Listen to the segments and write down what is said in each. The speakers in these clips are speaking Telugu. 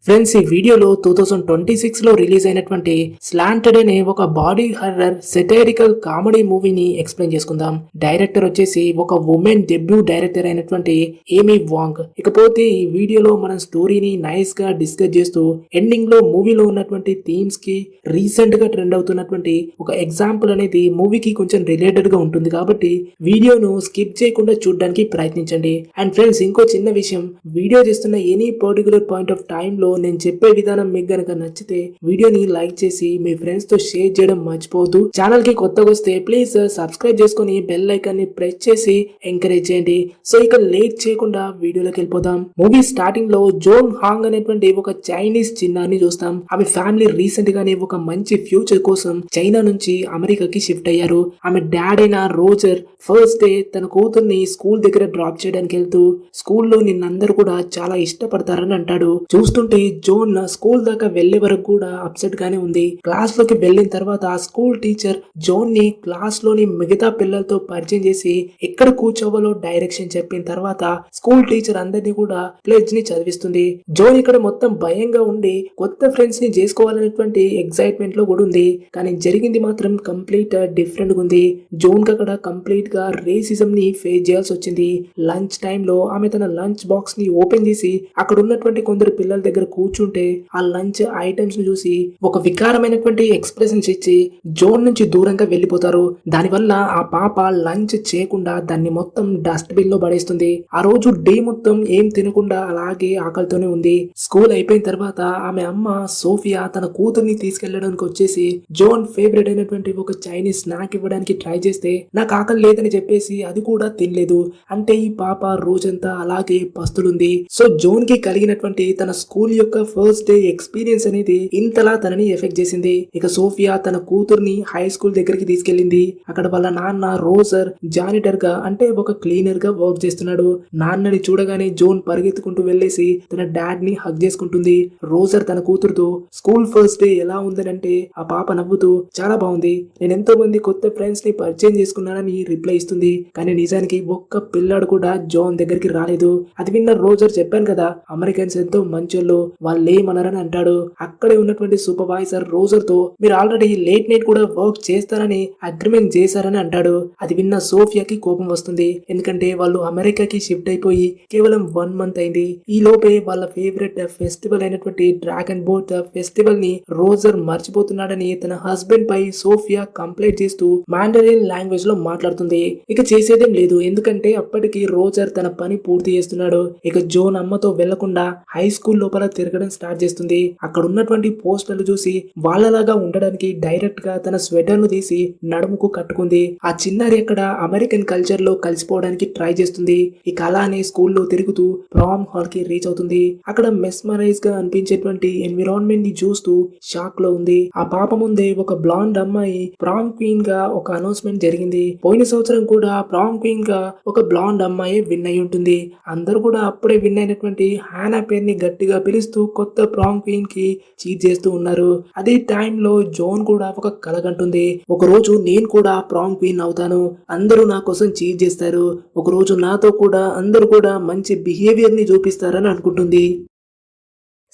ఫ్రెండ్స్, ఈ వీడియోలో 2026లో రిలీజ్ అయినటువంటి స్లాంటెడ్ అనే ఒక బాడీ హర్రర్ సెటైరికల్ కామెడీ మూవీని ఎక్స్ప్లెయిన్ చేసుకుందాం. డైరెక్టర్ వచ్చేసి ఒక ఉమెన్ డెబ్యూ డైరెక్టర్ అయినటువంటి ఏమీ వాంగ్. ఇకపోతే ఈ వీడియోలో మన స్టోరీని నైస్ గా డిస్కస్ చేస్తూ ఎండింగ్ లో మూవీలో ఉన్నటువంటి థీమ్స్ కి రీసెంట్ గా ట్రెండ్ అవుతున్నటువంటి ఒక ఎగ్జాంపుల్ అనేది మూవీకి కొంచెం రిలేటెడ్ గా ఉంటుంది కాబట్టి వీడియోను స్కిప్ చేయకుండా చూడడానికి ప్రయత్నించండి. అండ్ ఫ్రెండ్స్, ఇంకో చిన్న విషయం, వీడియో చేస్తున్న any particular point of time లో నేను చెప్పే విధానం మీకు గనక నచ్చితే వీడియోని లైక్ చేసి మీ ఫ్రెండ్స్ తో షేర్ చేయడం మర్చిపోవద్దు. ఛానల్ కి కొత్తగా వస్తే ప్లీజ్ సబ్స్క్రైబ్ చేసుకుని బెల్ ఐకాన్ ని ప్రెస్ చేసి ఎంకరేజ్ చేయండి. సో ఇక లేట్ చేయకుండా వీడియోలోకి వెళ్ళిపోదాం. మూవీ స్టార్టింగ్ లో జోన్ హాంగ్ అనేటువంటి ఒక చైనీస్ చిన్నారిని చూస్తాం. ఆమె ఫ్యామిలీ రీసెంట్ గానే ఒక మంచి ఫ్యూచర్ కోసం చైనా నుంచి అమెరికాకి షిఫ్ట్ అయ్యారు. ఆమె డాడ్ అయిన రోజర్ ఫస్ట్ డే తన కూతుర్ని స్కూల్ దగ్గర డ్రాప్ చేయడానికి వెళ్తూ స్కూల్లో నిన్నందరూ కూడా చాలా ఇష్టపడతారని అంటాడు. చూస్తుంటే జోన్ స్కూల్ దాకా వెళ్లే వరకు కూడా అప్సెట్ గానే ఉంది. క్లాస్ లోకి వెళ్లిన తర్వాత స్కూల్ టీచర్ జోన్ ని క్లాస్ లోని మిగతా పిల్లలతో పరిచయం చేసి ఎక్కడ కూర్చోవాలో డైరెక్షన్ చెప్పిన తర్వాత స్కూల్ టీచర్ అందరినీ కూడా ప్లెడ్జ్ ని చదివిస్తుంది. జోన్ ఇక్కడ మొత్తం భయంగా ఉండి కొత్త ఫ్రెండ్స్ ని చేసుకోవాలనేటువంటి ఎక్సైట్మెంట్ లో కూడా ఉంది. కానీ జరిగింది మాత్రం కంప్లీట్ డిఫరెంట్ గా ఉంది. జోన్ కి అక్కడ కంప్లీట్ గా రేసిజం ని ఫేస్ చేయాల్సి వచ్చింది. లంచ్ టైమ్ లో ఆమె తన లంచ్ బాక్స్ ని ఓపెన్ చేసి అక్కడ ఉన్నటువంటి కొందరు పిల్లల దగ్గర కూర్చుంటే ఆ లంచ్ ఐటమ్స్ ను చూసి ఒక వికారమైనటువంటి ఎక్స్ప్రెషన్స్ ఇచ్చి జోన్ నుంచి దూరంగా వెళ్లిపోతారు. దానివల్ల ఆ పాప లంచ్ చేయకుండా దాన్ని మొత్తం డస్ట్ బిన్ లో పడేస్తుంది. ఆ రోజు డే మొత్తం ఏం తినకుండా అలాగే ఆకలితోనే ఉంది. స్కూల్ అయిపోయిన తర్వాత ఆమె అమ్మ సోఫియా తన కూతుర్ని తీసుకెళ్లడానికి వచ్చేసి జోన్ ఫేవరెట్ అయినటువంటి ఒక చైనీస్ స్నాక్ ఇవ్వడానికి ట్రై చేస్తే నాకు ఆకలి లేదని చెప్పేసి అది కూడా తినలేదు. అంటే ఈ పాప రోజంతా అలాగే పస్తులుంది. సో జోన్ కి కలిగినటువంటి తన స్కూల్ యొక్క ఫస్ట్ డే ఎక్స్పీరియన్స్ అనేది ఇంతలా తనని ఎఫెక్ట్ చేసింది. ఇక సోఫియా తన కూతుర్ని హై స్కూల్ దగ్గరికి తీసుకెళ్లింది. అక్కడ వాళ్ళ నాన్న రోజర్ జానిటర్ గా అంటే ఒక క్లీనర్ గా వర్క్ చేస్తున్నాడు. నాన్నని చూడగానే జోన్ పరిగెత్తుకుంటూ వెళ్లేసి తన డాడ్ ని హగ్ చేసుకుంటుంది. రోజర్ తన కూతురుతో స్కూల్ ఫస్ట్ డే ఎలా ఉందనంటే ఆ పాప నవ్వుతూ చాలా బాగుంది, నేను ఎంతో మంది కొత్త ఫ్రెండ్స్ ని పరిచయం చేసుకున్నానని రిప్లై ఇస్తుంది. కానీ నిజానికి ఒక్క పిల్లాడు కూడా జోన్ దగ్గరికి రాలేదు. అది విన్న రోజర్ చెప్పాను కదా అమెరికన్స్ ఎంతో మంచోళ్ళు, వాళ్ళేమనరని అంటాడు. అక్కడే ఉన్నటువంటి సూపర్వైజర్ రోజర్ తో మీరు ఆల్రెడీ లేట్ నైట్ కూడా వర్క్ చేస్తారని అగ్రిమెంట్ చేశారని అంటాడు. అది విన్న సోఫియాకి కోపం వస్తుంది. ఎందుకంటే వాళ్ళు అమెరికాకి షిఫ్ట్ అయిపోయి కేవలం 1 మంత్ అయింది. ఈ లోపే వాళ్ళ ఫేవరెట్ ఫెస్టివల్ అయినటువంటి డ్రాగన్ బోట్ ఫెస్టివల్ ని రోజర్ మర్చిపోతున్నాడని తన హస్బెండ్ పై సోఫియా కంప్లైంట్ చేస్తూ మాండరిన్ లాంగ్వేజ్ లో మాట్లాడుతుంది. ఇక చేసేదేం లేదు, ఎందుకంటే అప్పటికి రోజర్ తన పని పూర్తి చేస్తున్నాడు. ఇక జోన్ అమ్మతో వెళ్లకుండా హై స్కూల్ లోపల తిరగడం స్టార్ట్ చేస్తుంది. అక్కడ ఉన్నటువంటి పోస్టర్లు చూసి వాళ్ళలాగా ఉండడానికి డైరెక్ట్ గా తన స్వెటర్ ను తీసి నడుముకు కట్టుకుంది. ఆ చిన్నారి అక్కడ అమెరికన్ కల్చర్ లో కలిసిపోవడానికి ట్రై చేస్తుంది. ఇక అలానే స్కూల్లో తిరుగుతూ ప్రామ్ హాల్ కి రీచ్ అవుతుంది. అక్కడ మెస్మరైజ్ గా అనిపించేటువంటి ఎన్విరాన్మెంట్ ని చూస్తూ షాక్ లో ఉంది. ఆ పాప ముందే ఒక బ్లాండ్ అమ్మాయి ప్రామ్ క్వీన్ గా ఒక అనౌన్స్మెంట్ జరిగింది. పోయిన సంవత్సరం కూడా ప్రామ్ క్వీన్ గా ఒక బ్లాండ్ అమ్మాయి విన్ అయి ఉంటుంది. అందరూ కూడా అప్పుడే విన్ అయినటువంటి హానా పేరుని గట్టిగా పిలుస్తూ కొత్త ప్రామ్ క్వీన్ కి చీట్ చేస్తూ ఉన్నారు. అదే టైంలో జోన్ కూడా ఒక కలగంటుంది, ఒక రోజు నేను కూడా ప్రామ్ క్వీన్ అవుతాను, అందరూ నా కోసం చీట్ చేస్తారు, ఒక రోజు నాతో కూడా అందరూ కూడా మంచి బిహేవియర్ ని చూపిస్తారని అనుకుంటుంది.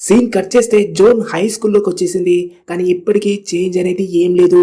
సీన్ కట్ చేస్తే జోన్ హై స్కూల్లోకి వచ్చేసింది. కానీ ఇప్పటికీ చేంజ్ అనేది ఏం లేదు.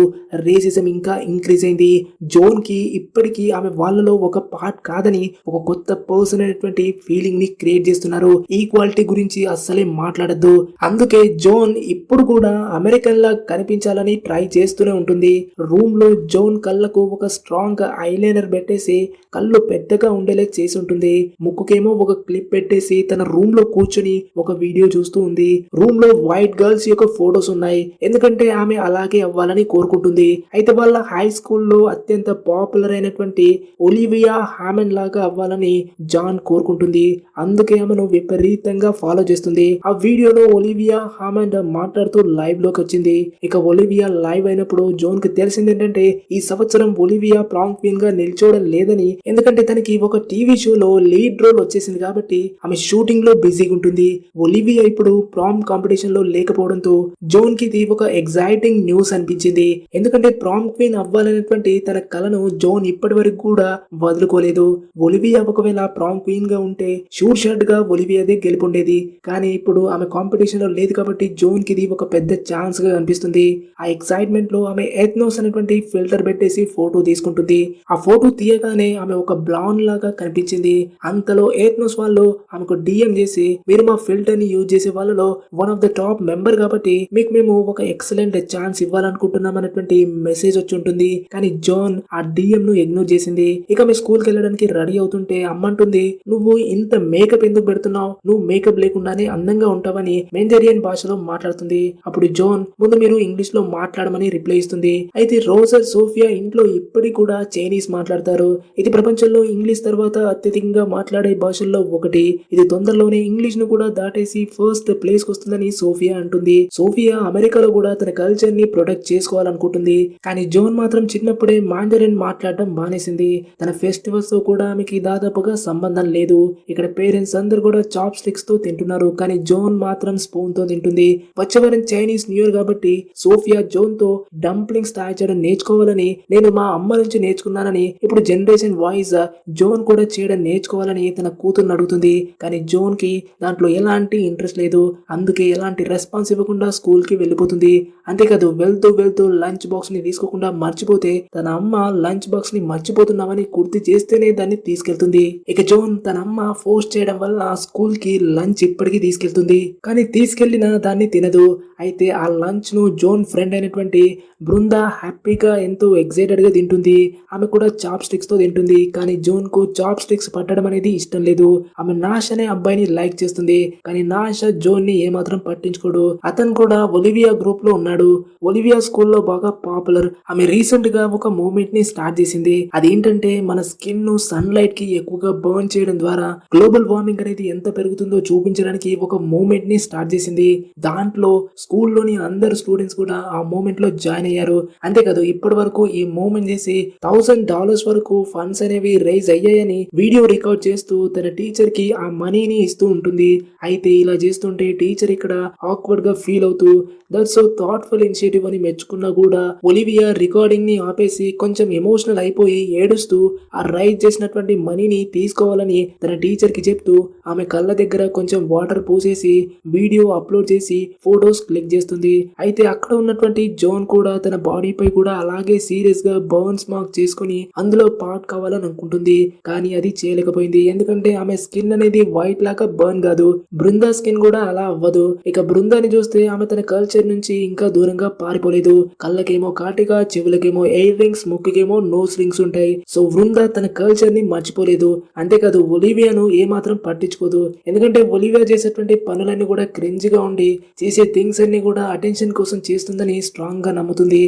రేసిజం ఇంకా ఇంక్రీజ్ అయింది. జోన్ కి ఇప్పటికీ ఆమె వాళ్ళలో ఒక పార్ట్ కాదని ఒక కొత్త పర్సన్ అనేటువంటి ఫీలింగ్ ని క్రియేట్ చేస్తున్నారు. ఈక్వాలిటీ గురించి అస్సలే మాట్లాడద్దు. అందుకే జోన్ ఇప్పుడు కూడా అమెరికన్ లా కనిపించాలని ట్రై చేస్తూనే ఉంటుంది. రూమ్ లో జోన్ కళ్ళకు ఒక స్ట్రాంగ్ ఐలైనర్ పెట్టేసి కళ్ళు పెద్దగా ఉండేలా చేసి ఉంటుంది. ముక్కుకేమో ఒక క్లిప్ పెట్టేసి తన రూమ్ లో కూర్చొని ఒక వీడియో చూస్తూ ఉంది. రూమ్ లో వైట్ గర్ల్స్ యొక్క ఫోటోస్ ఉన్నాయి, ఎందుకంటే ఆమె అలాగే అవ్వాలని కోరుకుంటుంది. అయితే వాళ్ళ హై స్కూల్లో అత్యంత పాపులర్ అయినటువంటి ఒలివియా హామెన్ లాగా అవ్వాలని జాన్ కోరుకుంటుంది. అందుకే ఆమెను విపరీతంగా ఫాలో చేస్తుంది. ఆ వీడియోలో ఒలివియా హామెన్ మాట్లాడుతూ లైవ్ లోకి వచ్చింది. ఇక ఒలివియా లైవ్ అయినప్పుడు జోన్ కి తెలిసింది ఏంటంటే ఈ సంవత్సరం ఒలివియా ప్రామ్ క్వీన్ గా నిల్చోవడం లేదని, ఎందుకంటే తనకి ఒక టీవీ షోలో లీడ్ రోల్ వచ్చేసింది కాబట్టి ఆమె షూటింగ్ లో బిజీగా ఉంటుంది. ఒలివియా ఇప్పుడు వీళ్ళు ప్రామ్ కాంపిటీషన్ లో లేకపోవడంతో జోన్ కి ఇది ఒక ఎగ్జైటింగ్ న్యూస్ అనిపించింది. ఎందుకంటే ప్రామ్ క్వీన్ అవ్వాలనేటువంటి తన కలను జోన్ ఇప్పటి వరకు కూడా వదులుకోలేదు. ఒలివియా ఒకవేళ ప్రామ్ క్వీన్ గా ఉంటే షూర్ షాట్ గా ఒలివియాదే గెలుపుండేది. కానీ ఇప్పుడు ఆమె కాంపిటీషన్ లో లేదు కాబట్టి జోన్ కి ఇది ఒక పెద్ద ఛాన్స్ గా కనిపిస్తుంది. ఆ ఎక్సైట్మెంట్ లో ఆమె ఎథ్నోస్ అనేటువంటి ఫిల్టర్ పెట్టేసి ఫోటో తీసుకుంటుంది. ఆ ఫోటో తీయగానే ఆమె ఒక బ్లాండ్ లాగా కనిపించింది. అంతలో ఎథ్నోస్ వాళ్ళు ఆమెకు డిఎం చేసి, మీరు మా ఫిల్టర్ ని యూజ్ చేసే వాళ్ళలో one of the top member కాబట్టి మీకు మేము ఒక ఎక్సలెంట్ ఛాన్స్ ఇవ్వాలనుకుంటున్నాం అనేటువంటి మెసేజ్ వచ్చి ఉంటుంది. కానీ జోన్ ఆ డిఎం ను ఇగ్నోర్ చేసింది. ఇక మీ స్కూల్ కి వెళ్ళడానికి రెడీ అవుతుంటే అమ్మంటుంది, నువ్వు ఇంత మేకప్ ఎందుకు పెడుతున్నావు, నువ్వు మేకప్ లేకుండానే అందంగా ఉంటావని మెంజరియన్ భాషలో మాట్లాడుతుంది. అప్పుడు జోన్, ముందు మీరు ఇంగ్లీష్ లో మాట్లాడమని రిప్లై ఇస్తుంది. అయితే రోజర్ సోఫియా ఇంట్లో ఇప్పటికి కూడా చైనీస్ మాట్లాడతారు. ఇది ప్రపంచంలో ఇంగ్లీష్ తర్వాత అత్యధికంగా మాట్లాడే భాషల్లో ఒకటి. ఇది తొందరలోనే ఇంగ్లీష్ ను కూడా దాటేసి ఫస్ట్ ప్లేస్ కు వస్తుందని సోఫియా అంటుంది. సోఫియా అమెరికాలో కూడా తన కల్చర్ ని ప్రొటెక్ట్ చేసుకోవాలనుకుంటుంది. కానీ జోన్ మాత్రం చిన్నప్పుడే మాండరిన్ మాట్లాడడం మానేసింది. తన ఫెస్టివల్స్ తో కూడా ఆమెకి దాదాపుగా సంబంధం లేదు. ఇక్కడ పేరెంట్స్ అందరు కూడా చాప్ స్టిక్స్ తో తింటున్నారు. కానీ జోన్ మాత్రం స్పూన్ తో తింటుంది. వచ్చే వారం చైనీస్ న్యూ ఇయర్ కాబట్టి సోఫియా జోన్ తో డంప్లింగ్స్ తయారు చేయడం నేర్చుకోవాలని నేను మా అమ్మ నుంచి నేర్చుకున్నానని, ఇప్పుడు జనరేషన్ వాయిస్ జోన్ కూడా చేయడం నేర్చుకోవాలని తన కూతుర్ని అడుగుతుంది. కానీ జోన్ కి దాంట్లో ఎలాంటి ఇంట్రెస్ట్ లేదు. అందుకే ఎలాంటి రెస్పాన్స్ ఇవ్వకుండా స్కూల్ కి వెళ్ళిపోతుంది. అంతేకాదు వెళ్తూ వెళ్తూ లంచ్ బాక్స్ ని తీసుకోకుండా మర్చిపోతే తన అమ్మ లంచ్ బాక్స్ ని మర్చిపోతున్నామని గుర్తు చేస్తేనే దాన్ని తీసుకెళ్తుంది. ఇక జోన్ తన అమ్మ ఫోర్స్ చేయడం వల్ల స్కూల్ కి లంచ్ ఇప్పటికీ తీసుకెళ్తుంది. కానీ తీసుకెళ్లిన దాన్ని తినదు. అయితే ఆ లంచ్ ను జోన్ ఫ్రెండ్ అయినటువంటి బృందా హ్యాపీగా ఎంతో ఎక్సైటెడ్ గా తింటుంది. ఆమె కూడా చాప్ స్టిక్స్ తో తింటుంది. కానీ జోన్ కు చాప్ స్టిక్స్ పట్టడం అనేది ఇష్టం లేదు. ఆమె నాష్ అనే అబ్బాయిని లైక్ చేస్తుంది. కానీ నాష్ జోన్ ని ఏమాత్రం పట్టించుకోడు. అతను కూడా ఒలివియా గ్రూప్ లో ఉన్నాడు. ఒలివియా స్కూల్లో బాగా పాపులర్. ఆమె రీసెంట్ గా ఒక మూవ్మెంట్ ని స్టార్ట్ చేసింది. అదేంటంటే మన స్కిన్ ను సన్ లైట్ కి ఎక్కువగా బర్న్ చేయడం ద్వారా గ్లోబల్ వార్మింగ్ అనేది ఎంత పెరుగుతుందో చూపించడానికి ఒక మూవ్మెంట్ ని స్టార్ట్ చేసింది. దాంట్లో స్కూల్లోని అందరు స్టూడెంట్స్ కూడా ఆ మూవ్మెంట్ లో జాయిన్ అయ్యారు. అంతేకాదు ఇప్పటి వరకు ఈ మూవ్మెంట్ చేసి $1000 వరకు ఫండ్స్ అనేవి రైజ్ అయ్యాయని వీడియో రికార్డ్ చేస్తూ తన టీచర్ కి ఆ మనీని ఇస్తూ ఉంటుంది. అయితే ఇలా చేస్తుంటే టీచర్ ఇక్కడ ఆక్వర్డ్ గా ఫీల్ అవుతూ దట్స్ సో థాట్ఫుల్ ఇనిషియేటివ్ అని మెచ్చుకున్నా కూడా ఒలివియా రికార్డింగ్ ని ఆపేసి కొంచెం ఎమోషనల్ అయిపోయి ఏడుస్తూ ఆ రైజ్ చేసినటువంటి మనీని తీసుకోవాలని తన టీచర్ కి చెప్తూ ఆమె కళ్ళ దగ్గర కొంచెం వాటర్ పోసేసి వీడియో అప్లోడ్ చేసి ఫోటోస్ క్లిక్ చేస్తుంది. అయితే అక్కడ ఉన్నటువంటి జోన్ కూడా తన బాడీపై కూడా అలాగే సీరియస్ గా బర్న్స్ మార్క్ చేసుకుని అందులో పార్ట్ కావాలని అనుకుంటుంది. కానీ అది చేయలేకపోయింది. ఎందుకంటే ఆమె స్కిన్ అనేది వైట్ లాగా బర్న్ కాదు. బృందా స్కిన్ కూడా అలా అవ్వదు. ఇక బృందాని చూస్తే ఆమె తన కల్చర్ నుంచి ఇంకా దూరంగా పారిపోలేదు. కళ్ళకేమో కాటిగా, చెవులకేమో ఎయిర్ రింగ్స్, ముక్కుకేమో నోస్ రింగ్స్ ఉంటాయి. సో బృందా తన కల్చర్ ని మర్చిపోలేదు. అంతేకాదు ఒలివియాను ఏమాత్రం పట్టించుకోదు. ఎందుకంటే ఒలివియా చేసేటువంటి పనులన్నీ కూడా క్రింజ్ గా ఉండి చేసే థింగ్స్ అన్ని కూడా అటెన్షన్ కోసం చేస్తుందని స్ట్రాంగ్ గా నమ్ముతుంది.